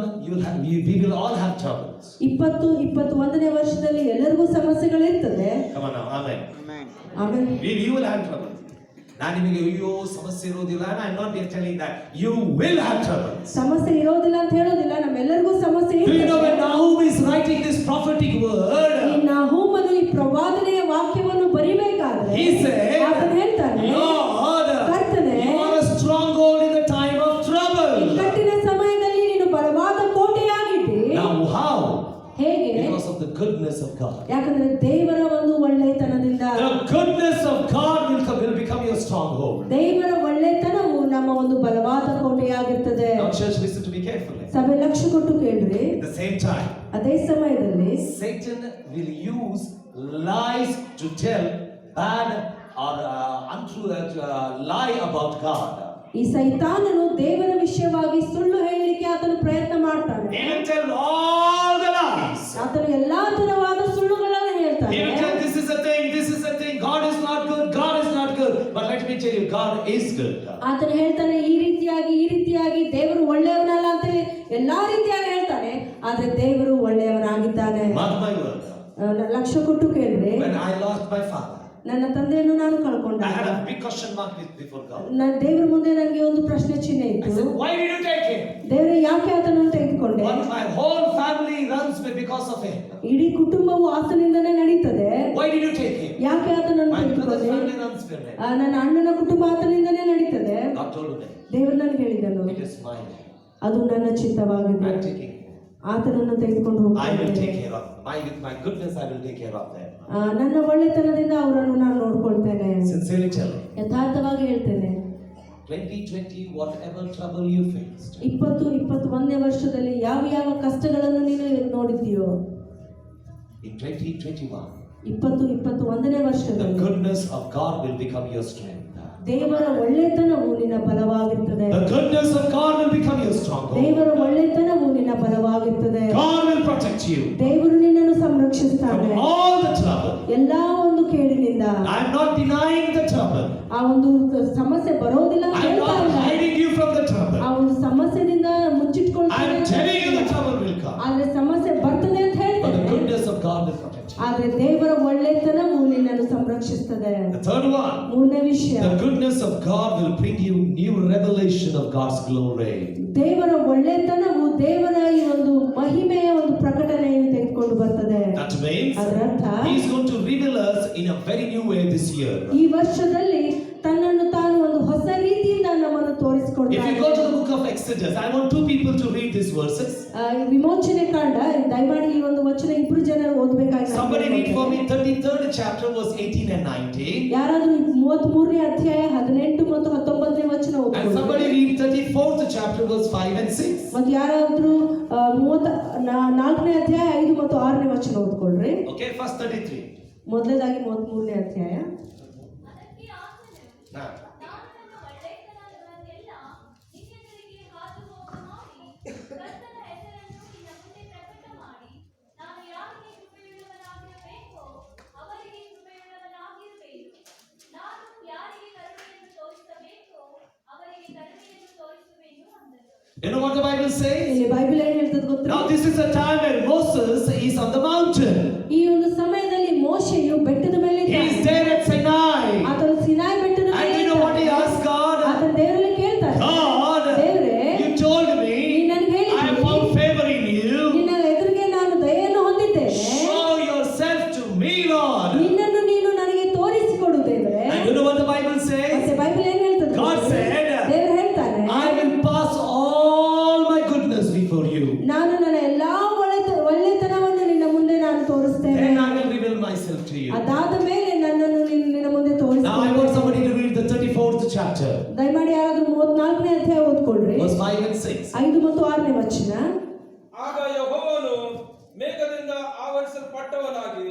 we will all have troubles. 21ನೇ ವರ್ಷದಲ್ಲಿ ಎಲ್ಲರಿಗೂ ಸಮಸ್ಯೆಗಳಿರ್ತದೆ. Come on now, amen. ಆಮೇಲೆ We will have troubles. ನಾನು ನಿಮಗೆ ಅಯ್ಯೋ ಸಮಸ್ಯೆ ಇರೋದಿಲ್ಲ. I am not telling that. You will have troubles. ಸಮಸ್ಯೆ ಇರೋದಿಲ್ಲ ಅಂತ ಹೇಳೋದಿಲ್ಲ, ನಮ್ಮೆಲ್ಲರಿಗೂ ಸಮಸ್ಯೆ Do you know when ಇರ್ತದೆ. Nahum is writing this prophetic ಈ word? ನಾಹೂಮನು ಈ ಪ್ರವಾದನೆಯ ವಾಕ್ಯವನ್ನು ಬರಿಬೇಕಾದ್ರೆ He said, ಆತನು ಹೇಳ್ತಾನೆ, Lord, ಕರ್ತನೆ, you are a stronghold in the time of trouble. ಇಕ್ಕಟ್ಟಿನ ಸಮಯದಲ್ಲಿ ನೀನು ಬಲವಾದ ಕೋಟೆಯಾಗಿದ್ದಿ. Now how? ಹೇಗೆ? Because of the goodness of God. ಯಾಕಂದ್ರೆ ದೇವರ ಒಂದು ಒಳ್ಳೆತನದಿಂದ. The goodness of God will become your stronghold. ದೇವರ ಒಳ್ಳೆತನವು ನಮ್ಮ ಒಂದು ಬಲವಾದ ಕೋಟೆಯಾಗಿರ್ತದೆ. Now church, listen to me carefully. ಸಭೆ ಲಕ್ಷ್ಯ ಕೊಟ್ಟು ಕೇಳ್ರಿ. At the same time, ಅದೇ ಸಮಯದಲ್ಲಿ Satan will use lies to tell bad or untrue lie about God. ಈ ಸೈತಾನನು ದೇವರ ವಿಷಯವಾಗಿ ಸುಳ್ಳು ಹೇಳಲಿಕ್ಕೆ ಆತನು ಪ್ರಯತ್ನ ಮಾಡ್ತಾನೆ. He will tell all the lies. ಆತನು ಎಲ್ಲಾ ತರವಾದ ಸುಳ್ಳುಗಳನ್ನು ಹೇಳ್ತಾನೆ. He will tell this is a thing, this is a thing. God is not good, God is not good. But let me tell you, God is good. ಆತನು ಹೇಳ್ತಾನೆ ಈ ರೀತಿಯಾಗಿ ದೇವರು ಒಳ್ಳೆಯವನಲ್ಲ ಅಂತ ಹೇಳಿ ಎಲ್ಲಾ ರೀತಿಯಾಗಿ ಹೇಳ್ತಾನೆ. ಆದ್ರೆ ದೇವರು ಒಳ್ಳೆಯವನಾಗಿದ್ದಾನೆ. Mark my word. ಲಕ್ಷ್ಯ ಕೊಟ್ಟು ಕೇಳ್ರಿ. When I lost my father, ನನ್ನ ತಂದೆಯನ್ನು ನಾನು ಕಳ್ಕೊಂಡೆ. I had a big question mark before God. ನನ್ನ ದೇವರ ಮುಂದೆ ನನಗೆ ಒಂದು ಪ್ರಶ್ನೆ ಚಿಹ್ನೆ I ಇತ್ತು. said, why did you take him? ದೇವರೇ ಯಾಕೆ ಆತನನ್ನು ತೆಗೆದುಕೊಂಡೆ? My whole family runs because of him. ಇಡೀ ಕುಟುಂಬವು ಆತನಿಂದನೇ ನಡೀತದೆ. Why did you take him? ಯಾಕೆ ಆತನನ್ನು My brother's ತೆಗೆದುಕೊಂಡೆ? family runs with him. ನನ್ನ ಅಣ್ಣನ ಕುಟುಂಬ ಆತನಿಂದನೇ ನಡೀತದೆ. God told me, ದೇವರು ನನಗೆ ಹೇಳಿದನು, it is mine. ಅದು ನನ್ನ ಚಿತ್ತವಾಗಿದೆ. I'm taking him. ಆತನನ್ನು ತೆಗೆದುಕೊಂಡು I will ಹೋಗ್ತೇನೆ. take care of with my goodness. I will take care of them. ನನ್ನ ಒಳ್ಳೆತನದಿಂದ ಅವರನ್ನು ನಾನು ನೋಡ್ಕೊಳ್ತೇನೆ. Sincerely tell me. ಯಥಾರ್ಥವಾಗಿ ಹೇಳ್ತೇನೆ. 2020, whatever trouble you faced, 21ನೇ ವರ್ಷದಲ್ಲಿ ಯಾವ ಕಷ್ಟಗಳನ್ನು ನೀನು ನೋಡಿದ್ದೀಯೋ, in 2021, 21ನೇ the ವರ್ಷದಲ್ಲಿ goodness of God will become your strength. ದೇವರ ಒಳ್ಳೆತನವು ನಿನ್ನ ಬಲವಾಗಿರ್ತದೆ. The goodness of God will become your stronghold. ದೇವರ ಒಳ್ಳೆತನವು ನಿನ್ನ ಬಲವಾಗಿರ್ತದೆ. God will protect you ದೇವರು ನಿನ್ನನ್ನು ಸಂರಕ್ಷಿಸ್ತಾನೆ from all the trouble. ಎಲ್ಲಾ ಒಂದು ಕೇಡಿನಿಂದ. I am not denying the trouble. ಆ ಒಂದು ಸಮಸ್ಯೆ ಬರೋದಿಲ್ಲ ಅಂತ I am ಹೇಳ್ತಾ not ಇಲ್ಲ. hiding you from the ಆ trouble. ಒಂದು ಸಮಸ್ಯೆದಿಂದ I ಮುಚ್ಚಿಟ್ಕೊಳ್ತಾನೆ. am telling you the trouble will come. ಆದ್ರೆ ಸಮಸ್ಯೆ ಬರ್ತದೆ ಅಂತ But the ಹೇಳ್ತೇನೆ. goodness of God will protect you. ಆದ್ರೆ ದೇವರ ಒಳ್ಳೆತನವು ನಿನ್ನನ್ನು ಸಂರಕ್ಷಿಸ್ತದೆ. The third one, ಮೂರನೇ ವಿಷಯ, the goodness of God will bring you new revelation of God's glory. ದೇವರ ಒಳ್ಳೆತನವು ದೇವರ ಈ ಒಂದು ಮಹಿಮೆಯ ಒಂದು ಪ್ರಕಟಣೆಯನ್ನು ತೆಗೆದುಕೊಂಡು ಬರ್ತದೆ. That means ಅದರರ್ಥ He is going to reveal us in a very new way this year. ಈ ವರ್ಷದಲ್ಲಿ ತನ್ನನ್ನು ತಾನು ಒಂದು ಹೊಸ ರೀತಿಯಿಂದ ನಮ್ಮನ್ನು If ತೋರಿಸಿಕೊಡ್ತಾನೆ. you go to the book of Exodus, I want two people to read these verses. ವಿಮೋಚನೆ ಕಾಂಡ, ದಯಮಾಡಿ ಈ ಒಂದು ವಚನ ಇಬ್ರು ಜನರು ಓದಬೇಕಾಗಿ. Somebody read for me 33rd chapter verse 18 and 19. ಯಾರಾದ್ರೂ 33ನೇ ಅಧ್ಯಾಯ 18 ಮತ್ತು 19ನೇ ವಚನ And ಓದ್ಕೊಳ್ಳಿ. somebody read 34th chapter verse 5 and 6. ಮತ್ತು ಯಾರಾದ್ರೂ 34ನೇ ಅಧ್ಯಾಯ 5 ಮತ್ತು 6ನೇ ವಚನ ಓದ್ಕೊಳ್ರಿ. Okay, first 33. ಮೊದಲನೇದಾಗಿ 33ನೇ ಅಧ್ಯಾಯ. ಅದಕ್ಕೆ ಆತನು, Now, ನಾನು ನನ್ನ ಒಳ್ಳೆಯತನಗಳನ್ನೆಲ್ಲ ನಿನ್ನೆದುರಿಗೆ ಹಾದುಹೋಗ ಮಾಡಿ, ಕರ್ತನ ಹೆಸರನ್ನು ನಿನ್ನ ಮುಂದೆ ಪ್ರಕಟ ಮಾಡಿ, ನಾನು ಯಾರಿಗೆ ಕೃಪೆಯುಳ್ಳವನಾಗಿರಬೇಕೋ ಅವರಿಗೆ ಕೃಪೆಯುಳ್ಳವನಾಗಿರುವೆನು. ನಾನು ಯಾರಿಗೆ ಕರುಣೆಯನ್ನು ತೋರಿಸಬೇಕೋ ಅವರಿಗೆ ಕರುಣೆಯನ್ನು ತೋರಿಸುವೆನು ಅಂದನು. you know what the Bible says? ಇಲ್ಲಿ ಬೈಬಲ್ ಏನ್ ಹೇಳ್ತದೆ ಗೊತ್ತಾ? Now this is a time when Moses is on the mountain. ಈ ಒಂದು ಸಮಯದಲ್ಲಿ ಮೋಶೆಯು ಬೆಟ್ಟದ ಮೇಲೆ He is ಇದ್ದಾನೆ. there at Sinai. ಆತನು ಸಿನಾಯಿ ಬೆಟ್ಟದ And ಮೇಲೆ you know what he ಇದ್ದಾನೆ. asked God? ಆತನು ದೇವರಲ್ಲಿ ಕೇಳ್ತಾನೆ, God, ದೇವರೇ, you told me ನೀನು ನನಗೆ I have ಹೇಳಿದ್ದೀರಿ, found favor in you. ನಿನ್ನ ಎದುರಿಗೆ ನಾನು ದಯೆಯನ್ನು ಹೊಂದಿದ್ದೇನೆ, Show yourself to me, Lord. ನಿನ್ನನ್ನು ನೀನು ನನಗೆ ತೋರಿಸಿಕೊಡು ದೇವರೇ. And you know what the Bible says? ಮತ್ತೆ ಬೈಬಲ್ ಏನ್ ಹೇಳ್ತದೆ? God said, ದೇವರು ಹೇಳ್ತಾನೆ, I will pass all my goodness before you. ನಾನು ನನ್ನ ಎಲ್ಲಾ ಒಳ್ಳೆತನವನ್ನು ನಿನ್ನ ಮುಂದೆ ನಾನು ತೋರಿಸ್ತೇನೆ. Then I will reveal myself to you. ಅದಾದ ಮೇಲೆ ನನ್ನನ್ನು ನಿನ್ನ ಮುಂದೆ Now I ತೋರಿಸ್ತೇನೆ. want somebody to read the 34th chapter, ದಯಮಾಡಿ ಯಾರಾದ್ರೂ 34ನೇ ಅಧ್ಯಾಯ ಓದ್ಕೊಳ್ರಿ, verse 5 and 6. 5 ಮತ್ತು 6ನೇ ವಚನ. ಆಗ ಯೆಹೋವನು ಮೇಘದಿಂದ ಆವರಿಸಲ್ಪಟ್ಟವನಾಗಿ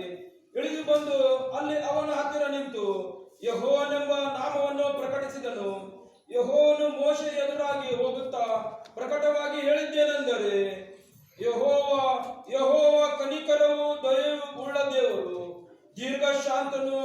ಇಳಿದು ಬಂದು ಅಲ್ಲಿ ಅವನ ಹತ್ತಿರ ನಿಂತು ಯೆಹೋವನೆಂಬ ನಾಮವನ್ನು ಪ್ರಕಟಿಸಿದನು. ಯೆಹೋವನು ಮೋಶೆ ಎದುರಾಗಿ ಹೋಗುತ್ತಾ ಪ್ರಕಟವಾಗಿ ಹೇಳಿದ್ದೇನೆಂದರೆ, ಯೆಹೋವ ಕನಿಕರವು ದಯೆಯೂ ಉಳ್ಳ ದೇವರು, ದೀರ್ಘ ಶಾಂತನು,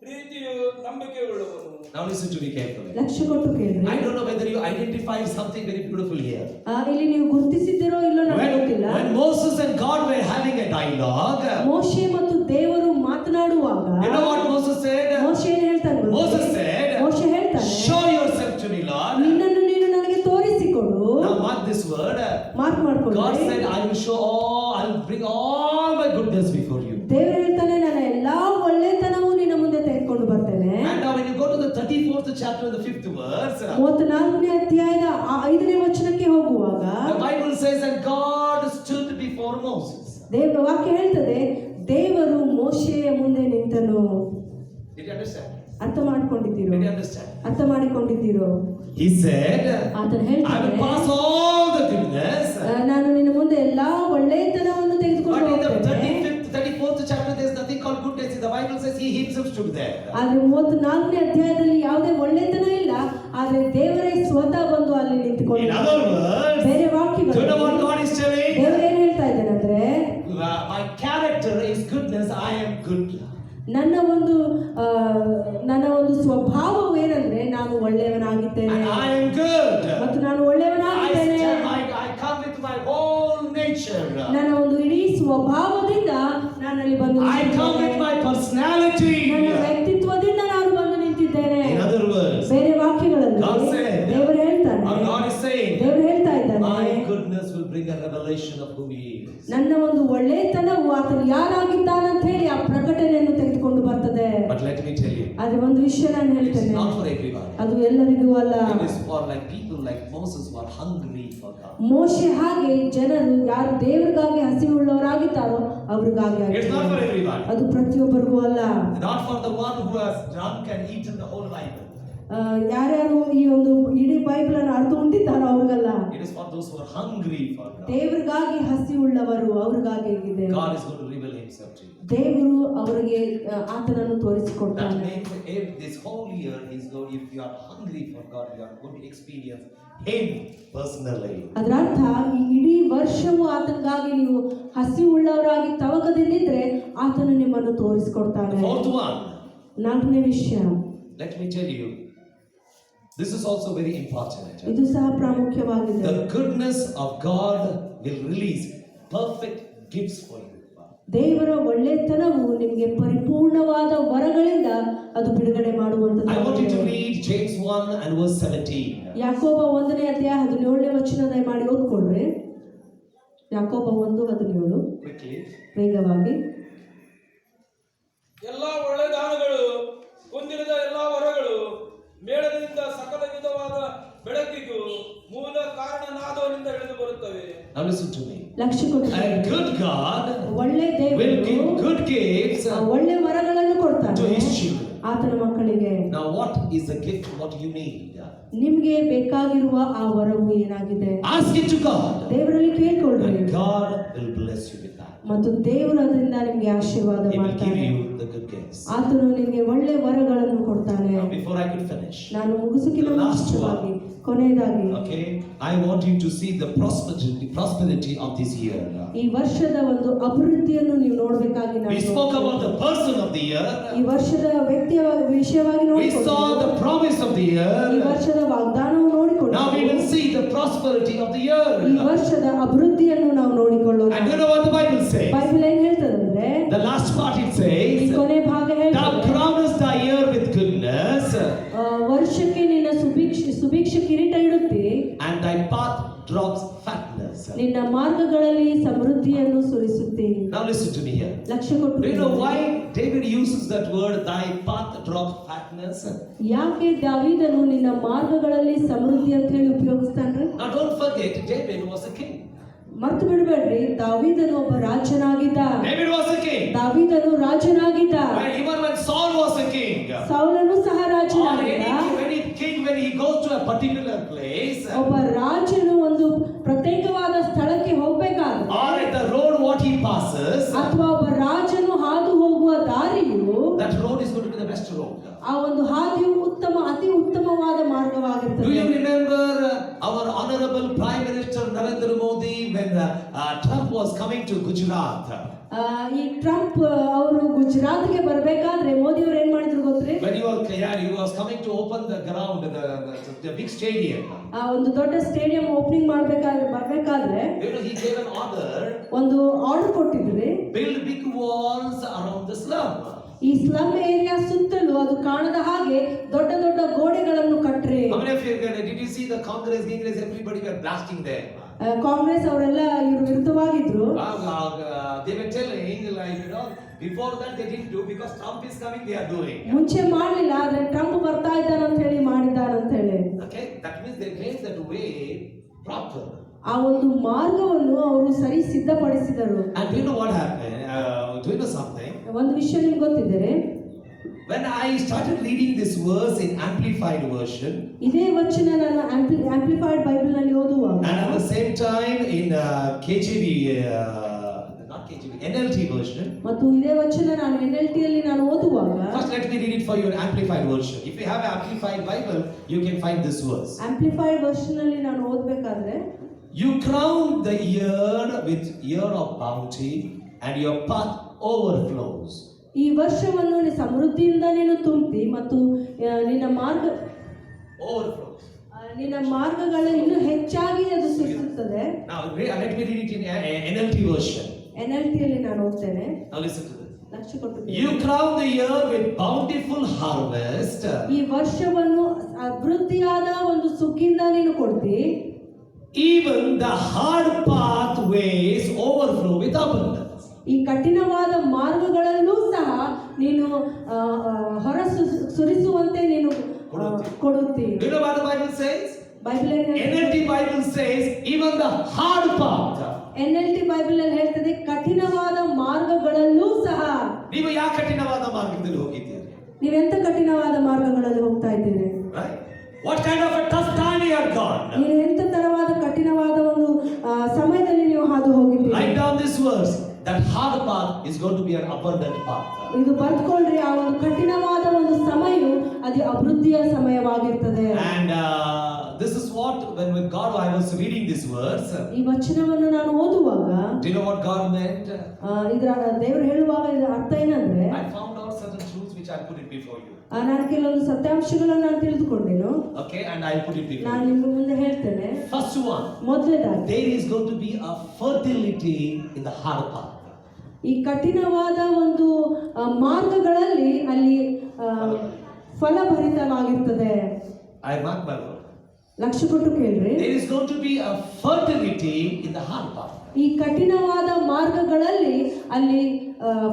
ಪ್ರೀತಿಯು ನಂಬಿಕೆ ಉಳ್ಳವನು. Now listen to me carefully. ಲಕ್ಷ್ಯ ಕೊಟ್ಟು ಕೇಳ್ರಿ. I don't know whether you identified something very beautiful here. ಇಲ್ಲಿ ನೀವು ಗುರುತಿಸಿದ್ದೀರೋ ಇಲ್ಲೋ ನನಗೆ ಗೊತ್ತಿಲ್ಲ. When Moses and God were having a dialogue, ಮೋಶೆ ಮತ್ತು ದೇವರು ಮಾತನಾಡುವಾಗ you know what Moses said? ಮೋಶೆ ಏನ್ ಹೇಳ್ತಾನೆ ಗೊತ್ತಾ? Moses said, ಮೋಶೆ ಹೇಳ್ತಾನೆ, show yourself to me, Lord. ನಿನ್ನನ್ನು ನೀನು ನನಗೆ ತೋರಿಸಿಕೊಡು. Now mark this word. Mark ಮಾಡ್ಕೊಳ್ಳಿ. God said, I will bring all my goodness before you. ದೇವರು ಹೇಳ್ತಾನೆ, ನನ್ನ ಎಲ್ಲಾ ಒಳ್ಳೆತನವು ನಿನ್ನ ಮುಂದೆ ತೆಗೆದುಕೊಂಡು ಬರ್ತೇನೆ. And now when you go to the 34th chapter, the 5th verse, 34ನೇ ಅಧ್ಯಾಯದ 5ನೇ ವಚನಕ್ಕೆ ಹೋಗುವಾಗ the Bible says that God stood before Moses. ದೇವರ ವಾಕ್ಯ ಹೇಳ್ತದೆ, ದೇವರು ಮೋಶೆಯ ಮುಂದೆ ನಿಂತನು. Did you understand? ಅರ್ಥ ಮಾಡ್ಕೊಂಡಿದ್ದೀರೋ? Did you understand? ಅರ್ಥ ಮಾಡಿಕೊಂಡಿದ್ದೀರೋ? He said, ಆತನು I will ಹೇಳ್ತಾನೆ, pass all the goodness. ನಾನು ನಿನ್ನ ಮುಂದೆ ಎಲ್ಲಾ ಒಳ್ಳೆತನವನ್ನು ತೆಗೆದುಕೊಂಡು But in the ಹೋಗ್ತೇನೆ. 34th chapter, there is nothing called goodness. The Bible says he himself stood there. ಆದ್ರೆ 34ನೇ ಅಧ್ಯಾಯದಲ್ಲಿ ಯಾವುದೇ ಒಳ್ಳೆತನ ಇಲ್ಲ, ಆದ್ರೆ ದೇವರೇ ಸ್ವತಃ ಬಂದು ಅಲ್ಲಿ In ನಿಂತುಕೊಂಡು. other words, ಬೇರೆ do you know ವಾಕ್ಯಗಳು what God is telling? ದೇವರು ಏನ್ ಹೇಳ್ತಾ ಇದ್ದಾನೆ ಅಂದ್ರೆ, My character is goodness. I am good. ನನ್ನ ಒಂದು ಸ್ವಭಾವವು ಏನಂದ್ರೆ ನಾನು ಒಳ್ಳೆಯವನಾಗಿದ್ದೇನೆ And I am good. ಮತ್ತು ನಾನು ಒಳ್ಳೆಯವನಾಗಿದ್ದೇನೆ. I come with my whole nature. ನನ್ನ ಒಂದು ಇಡೀ ಸ್ವಭಾವದಿಂದ ನಾನಲ್ಲಿ ಬಂದು I come with my personality. ನನ್ನ ವ್ಯಕ್ತಿತ್ವದಿಂದ ನಾನು ಬಂದು ನಿಂತಿದ್ದೇನೆ. In other words, ಬೇರೆ ವಾಕ್ಯಗಳಲ್ಲಿ God said, ದೇವರು ಹೇಳ್ತಾನೆ, or God is saying, ದೇವರು ಹೇಳ್ತಾ ಇದ್ದಾನೆ, my goodness will bring a revelation of who He is. ನನ್ನ ಒಂದು ಒಳ್ಳೆತನವು ಆತನು ಯಾರಾಗಿದ್ದಾನಂತ ಹೇಳಿ ಆ ಪ್ರಕಟಣೆಯನ್ನು ತೆಗೆದುಕೊಂಡು ಬರ್ತದೆ. But let me tell you, ಆದ್ರೆ ಒಂದು ವಿಷಯ ನಾನು it's ಹೇಳ್ತೇನೆ, not for everybody. ಅದು ಎಲ್ಲರಿಗೂ ಅಲ್ಲ. It is for like people like Moses who are hungry for God. ಮೋಶೆ ಹಾಗೆ ಜನರು ಯಾರು ದೇವರಿಗಾಗಿ ಹಸಿವುಳ್ಳವರಾಗಿದ್ದಾರೋ ಅವ್ರಿಗಾಗಿ It's ಆಗಿದೆ. not for everybody. ಅದು ಪ್ರತಿಯೊಬ್ಬರಿಗೂ ಅಲ್ಲ. Not for the one who has drunk and eaten the whole Bible. ಯಾರ್ಯಾರು ಈ ಒಂದು ಇಡೀ ಬೈಬಲ್ ಅನ್ನು ಅರ್ಥ ಹೊಂದಿದ್ದಾರೋ ಅವ್ರಿಗಲ್ಲ. It is for those who are hungry for God. ದೇವರಿಗಾಗಿ ಹಸಿವುಳ್ಳವರು ಅವ್ರಿಗಾಗಿ ಇದೆ. God is going to reveal Himself to you. ದೇವರು ಅವರಿಗೆ ಆತನನ್ನು That ತೋರಿಸಿಕೊಡ್ತಾನೆ. means if this whole year is going, if you are hungry for God, you are going to experience Him personally. ಅದರ ಅರ್ಥ ಈ ಇಡೀ ವರ್ಷವೂ ಆತನಿಗಾಗಿ ನೀವು ಹಸಿವುಳ್ಳವರಾಗಿ ತವಕದಿಂದಿದ್ರೆ ಆತನು ನಿಮ್ಮನ್ನು ತೋರಿಸಿಕೊಡ್ತಾನೆ. Fourth one, 4ನೇ ವಿಷಯ, let me tell you, this is also very important. ಇದು ಸಹ ಪ್ರಾಮುಖ್ಯವಾಗಿದೆ. The goodness of God will release perfect gifts for you. ದೇವರ ಒಳ್ಳೆತನವು ನಿಮಗೆ ಪರಿಪೂರ್ಣವಾದ ವರಗಳಿಂದ ಅದು ಬಿಡುಗಡೆ I want you to ಮಾಡುವಂಥದ್ದು. read James 1 and verse 17. ಯಾಕೋಬ 1ನೇ ಅಧ್ಯಾಯ 17ನೇ ವಚನ ದಯಮಾಡಿ ಓದ್ಕೊಳ್ರಿ. ಯಾಕೋಬ 1:17 Quickly. ವೇಗವಾಗಿ. ಎಲ್ಲಾ ಒಳ್ಳೆ ದಾನಗಳು ಹೊಂದಿರದ ಎಲ್ಲಾ ವರಗಳು ಮೇಳದಿಂದ ಸಕಲ ವಿಧವಾದ ಬೆಳಕಿಗೂ ಮೂಲ ಕಾರಣನಾದವನಿಂದ ಇಳಿದು ಬರುತ್ತವೆ. Now listen to me. ಲಕ್ಷ್ಯ ಕೊಡಿ. And good God ಒಳ್ಳೆ will give ದೇವರು good gifts ಒಳ್ಳೆ ವರಗಳನ್ನು to ಕೊಡ್ತಾನೆ his children. ಆತನ ಮಕ್ಕಳಿಗೆ. Now what is the gift? What do you need? ನಿಮ್ಗೆ ಬೇಕಾಗಿರುವ ಆ ವರವು ಏನಾಗಿದೆ? Ask it to God. ದೇವರಲ್ಲಿ ಕೇಳ್ಕೊಳ್ರಿ And God will bless you with that. ಮತ್ತು ದೇವರು ಅದರಿಂದ ನಿಮ್ಗೆ ಆಶೀರ್ವಾದ He will give ಮಾಡ್ತಾನೆ. you the good gifts. ಆತನು ನಿಮಗೆ ಒಳ್ಳೆ ವರಗಳನ್ನು ಕೊಡ್ತಾನೆ. Now before I could finish, ನಾನು ಮುಗಿಸಕ್ಕಿಂತ The last ಮುಂಚಿತವಾಗಿ ಕೊನೆಯದಾಗಿ okay, I want you to see the prosperity of this year. ಈ ವರ್ಷದ ಒಂದು ಅಭಿವೃದ್ಧಿಯನ್ನು ನೀವು ನೋಡಬೇಕಾಗಿ We ನಾನು spoke about the person of the ಈ year. ವರ್ಷದ ವ್ಯಕ್ತಿಯ ವಿಷಯವಾಗಿ We ನೋಡಿಕೊಂಡು saw the promise of the ಈ year. ವರ್ಷದ ವಾಗ್ದಾನವು ನೋಡಿಕೊಂಡು Now we will see the prosperity of the ಈ year. ವರ್ಷದ ಅಭಿವೃದ್ಧಿಯನ್ನು ನಾವು ನೋಡಿಕೊಳ್ಳೋಣ. And you know what the Bible says? Bible ಏನ್ ಹೇಳ್ತದಂದ್ರೆ The last part it ಈ says, ಕೊನೆ ಭಾಗ Thou ಹೇಳ್ತದೆ crownest thy year with goodness, ವರ್ಷಕ್ಕೆ ನಿನ್ನ ಸುಭಿಕ್ಷ ಕಿರೀಟ ಇಡುತ್ತಿ, and thy path drops fatness. ನಿನ್ನ ಮಾರ್ಗಗಳಲ್ಲಿ ಸಮೃದ್ಧಿಯನ್ನು ಸುರಿಸುತ್ತಿ. Now listen to me here. ಲಕ್ಷ್ಯ ಕೊಟ್ಟು Do you know why David uses that word, thy path drops fatness? ಯಾಕೆ ದಾವೀದನು ನಿನ್ನ ಮಾರ್ಗಗಳಲ್ಲಿ ಸಮೃದ್ಧಿ ಅಂತ ಹೇಳಿ ಉಪಯೋಗಿಸ್ತಾನ್ರಿ? Now don't forget, David was a king. ಮರ್ತು ಬಿಡಬೇಡ್ರಿ, ದಾವೀದನು ಒಬ್ಬ ರಾಜನಾಗಿದ್ದ. David was a king. ದಾವೀದನು ರಾಜನಾಗಿದ್ದ. Even when Saul was a king. ಸೌಲನು ಸಹ Or ರಾಜನಾಗಿದ್ದ. any king, when he goes to a particular place, ಒಬ್ಬ ರಾಜನು ಒಂದು ಪ್ರತ್ಯೇಕವಾದ ಸ್ಥಳಕ್ಕೆ ಹೋಗ್ಬೇಕಾದ್ರೆ or at the road what he passes, ಅಥವಾ ಒಬ್ಬ ರಾಜನು ಹಾದು ಹೋಗುವ ದಾರಿಯು that road is going to be the best road. ಆ ಒಂದು ಹಾದಿಯು ಅತಿ ಉತ್ತಮವಾದ Do ಮಾರ್ಗವಾಗಿರ್ತದೆ. you remember our honorable Prime Minister Narendra Modi when Trump was coming to Gujarat? ಈ ಟ್ರಂಪ್ ಅವರು ಗುಜರಾತ್ಗೆ ಬರ್ಬೇಕಾದ್ರೆ ಮೋದಿ ಅವರು ಏನ್ ಮಾಡಿದ್ರು ಗೊತ್ತ್ರಿ? When he was coming to open the ground, the big stadium. ಆ ಒಂದು ದೊಡ್ಡ ಸ್ಟೇಡಿಯಂ ಓಪನಿಂಗ್ ಬರ್ಬೇಕಾದ್ರೆ You know, he gave an order, ಒಂದು ಆರ್ಡರ್ ಕೊಟ್ಟಿದ್ರಿ, build big walls around the slum. ಈ ಸ್ಲಮ್ ಏರಿಯಾ ಸುತ್ತಲೂ ಅದು ಕಾಣದ ಹಾಗೆ ದೊಡ್ಡ ದೊಡ್ಡ ಗೋಡೆಗಳನ್ನು ಕಟ್ರಿ. How many of you did you see the Congress, everybody were blasting there? Congress ಅವರೆಲ್ಲ ಇವರು ವಿರುದ್ಧವಾಗಿದ್ರು. They were telling, like, you know, before that they didn't do because Trump is coming, they are doing. ಮುಂಚೆ ಮಾಡಲಿಲ್ಲ, ಆದ್ರೆ Trump ಬರ್ತಾ ಇದ್ದಾನಂತ ಹೇಳಿ ಮಾಡಿದ್ದಾರಂತ ಹೇಳಿ. Okay, that means they made that way proper. ಆ ಒಂದು ಮಾರ್ಗವನ್ನು ಅವರು ಸರಿ ಸಿದ್ಧಪಡಿಸಿದರು. And do you know what happened? Do you know something? ಒಂದು ವಿಷಯ ನಿಮ್ಗೆ ಗೊತ್ತಿದೆ? When I started reading this verse in Amplified Version, ಇದೇ ವಚನ ನಾನು ಆಂಪ್ಲಿಫೈಡ್ ಬೈಬಲ್ ನಲ್ಲಿ ಓದುವಾಗ and at the same time in KJV, not KJV, NLT version. ಮತ್ತು ಇದೇ ವಚನ ನಾನು NLT ಯಲ್ಲಿ ನಾನು ಓದುವಾಗ First, let me read it for you in Amplified Version. If you have an Amplified Bible, you can find this verse. Amplified version ಅಲ್ಲಿ ನಾನು ಓದಬೇಕಾದ್ರೆ You crown the year with year of bounty, and your path overflows. ಈ ವರ್ಷವನ್ನು ಸಮೃದ್ಧಿಯಿಂದ ನೀನು ತುಂಬಿ ಮತ್ತು ನಿನ್ನ ಮಾರ್ಗಗಳು ಇನ್ನೂ ಹೆಚ್ಚಾಗಿ ಅದು ಸೃಷ್ಟಿಸುತ್ತದೆ. Now let me read it in NLT version. NLT ಯಲ್ಲಿ ನಾನು ಓದ್ತೇನೆ. Now listen to this. ಲಕ್ಷ್ಯ ಕೊಟ್ಟು You crown the year with bountiful harvest. ಈ ವರ್ಷವನ್ನು ಅಭಿವೃದ್ಧಿಯಾದ ಒಂದು ಸುಗ್ಗಿಯಿಂದ ನೀನು ಕೊಡ್ತಿ. Even the hard pathways overflow with abundance. ಈ ಕಠಿಣವಾದ ಮಾರ್ಗಗಳಲ್ಲೂ ಸಹ ನೀನು ಹೊರ ಸುರಿಸುವಂತೆ ನೀನು ಕೊಡುತ್ತಿ. Do you know what the Bible says? Bible NLT Bible says even the hard path. NLT Bible ಅಲ್ಲಿ ಹೇಳ್ತದೆ ಕಠಿಣವಾದ ಮಾರ್ಗಗಳಲ್ಲೂ ಸಹ. ನೀವು ಯಾವ ಕಠಿಣವಾದ ಮಾರ್ಗದಲ್ಲಿ ಹೋಗಿದ್ದೀರಿ? ನೀವೆಂತ ಕಠಿಣವಾದ ಮಾರ್ಗಗಳಲ್ಲಿ ಹೋಗ್ತಾ ಇದ್ದೀರಿ? Right? What kind of a tough time you have gone? ನೀವು ಎಂತ ತರವಾದ ಕಠಿಣವಾದ ಒಂದು ಸಮಯದಲ್ಲಿ ನೀವು ಹಾದು ಹೋಗಿದ್ದೀರಿ? Write down this verse. That hard path is going to be an abundant path. ಇದು ಬರ್ತ್ಕೊಳ್ರಿ, ಆ ಒಂದು ಕಠಿಣವಾದ ಒಂದು ಸಮಯವು ಅದು ಅಭಿವೃದ್ಧಿಯ ಸಮಯವಾಗಿರ್ತದೆ. And this is what when God I was reading this verse. ಈ ವಚನವನ್ನು ನಾನು ಓದುವಾಗ Do you know what God meant? ಇದರ ದೇವರು ಹೇಳುವಾಗ ಇದರ ಅರ್ಥ ಏನಂದ್ರೆ I found out certain truths which I put it before you. ನಾನು ಕೆಲವೊಂದು ಸತ್ಯಾಂಶಗಳನ್ನು ನಾನು ತಿಳಿದುಕೊಂಡೆನು. Okay, and I put it before ನಾನು you. ನಿಮ್ಗೆ ಮುಂದೆ ಹೇಳ್ತೇನೆ. First one. ಮೊದಲನೇದಾಗಿ There is going to be a fertility in the hard path. ಈ ಕಠಿಣವಾದ ಒಂದು ಮಾರ್ಗಗಳಲ್ಲಿ ಅಲ್ಲಿ ಫಲಭರಿತವಾಗಿರ್ತದೆ. I mark my word. ಲಕ್ಷ್ಯ ಕೊಟ್ಟು ಕೇಳ್ರಿ. There is going to be a fertility in the hard path. ಈ ಕಠಿಣವಾದ ಮಾರ್ಗಗಳಲ್ಲಿ ಅಲ್ಲಿ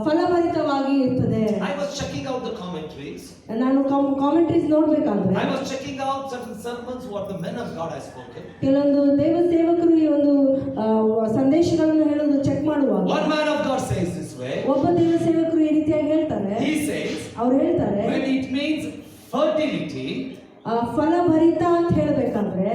ಫಲಭರಿತವಾಗಿ ಇರ್ತದೆ. I was checking out the commentaries. ನಾನು ಕಾಮೆಂಟ್ರೀಸ್ ನೋಡ್ಬೇಕಾದ್ರೆ I was checking out certain sermons what the men of God has spoken. ಕೆಲವೊಂದು ದೇವ ಸೇವಕರು ಈ ಒಂದು ಸಂದೇಶಗಳನ್ನು ಹೇಳೋದು ಚೆಕ್ ಮಾಡುವಾಗ One man of God says this way. ಒಬ್ಬ ದೇವ ಸೇವಕರು ಈ ರೀತಿಯಾಗಿ ಹೇಳ್ತಾರೆ. He says, ಅವ್ರು ಹೇಳ್ತಾರೆ when it means fertility, ಫಲಭರಿತ ಅಂತ ಹೇಳ್ಬೇಕಾದ್ರೆ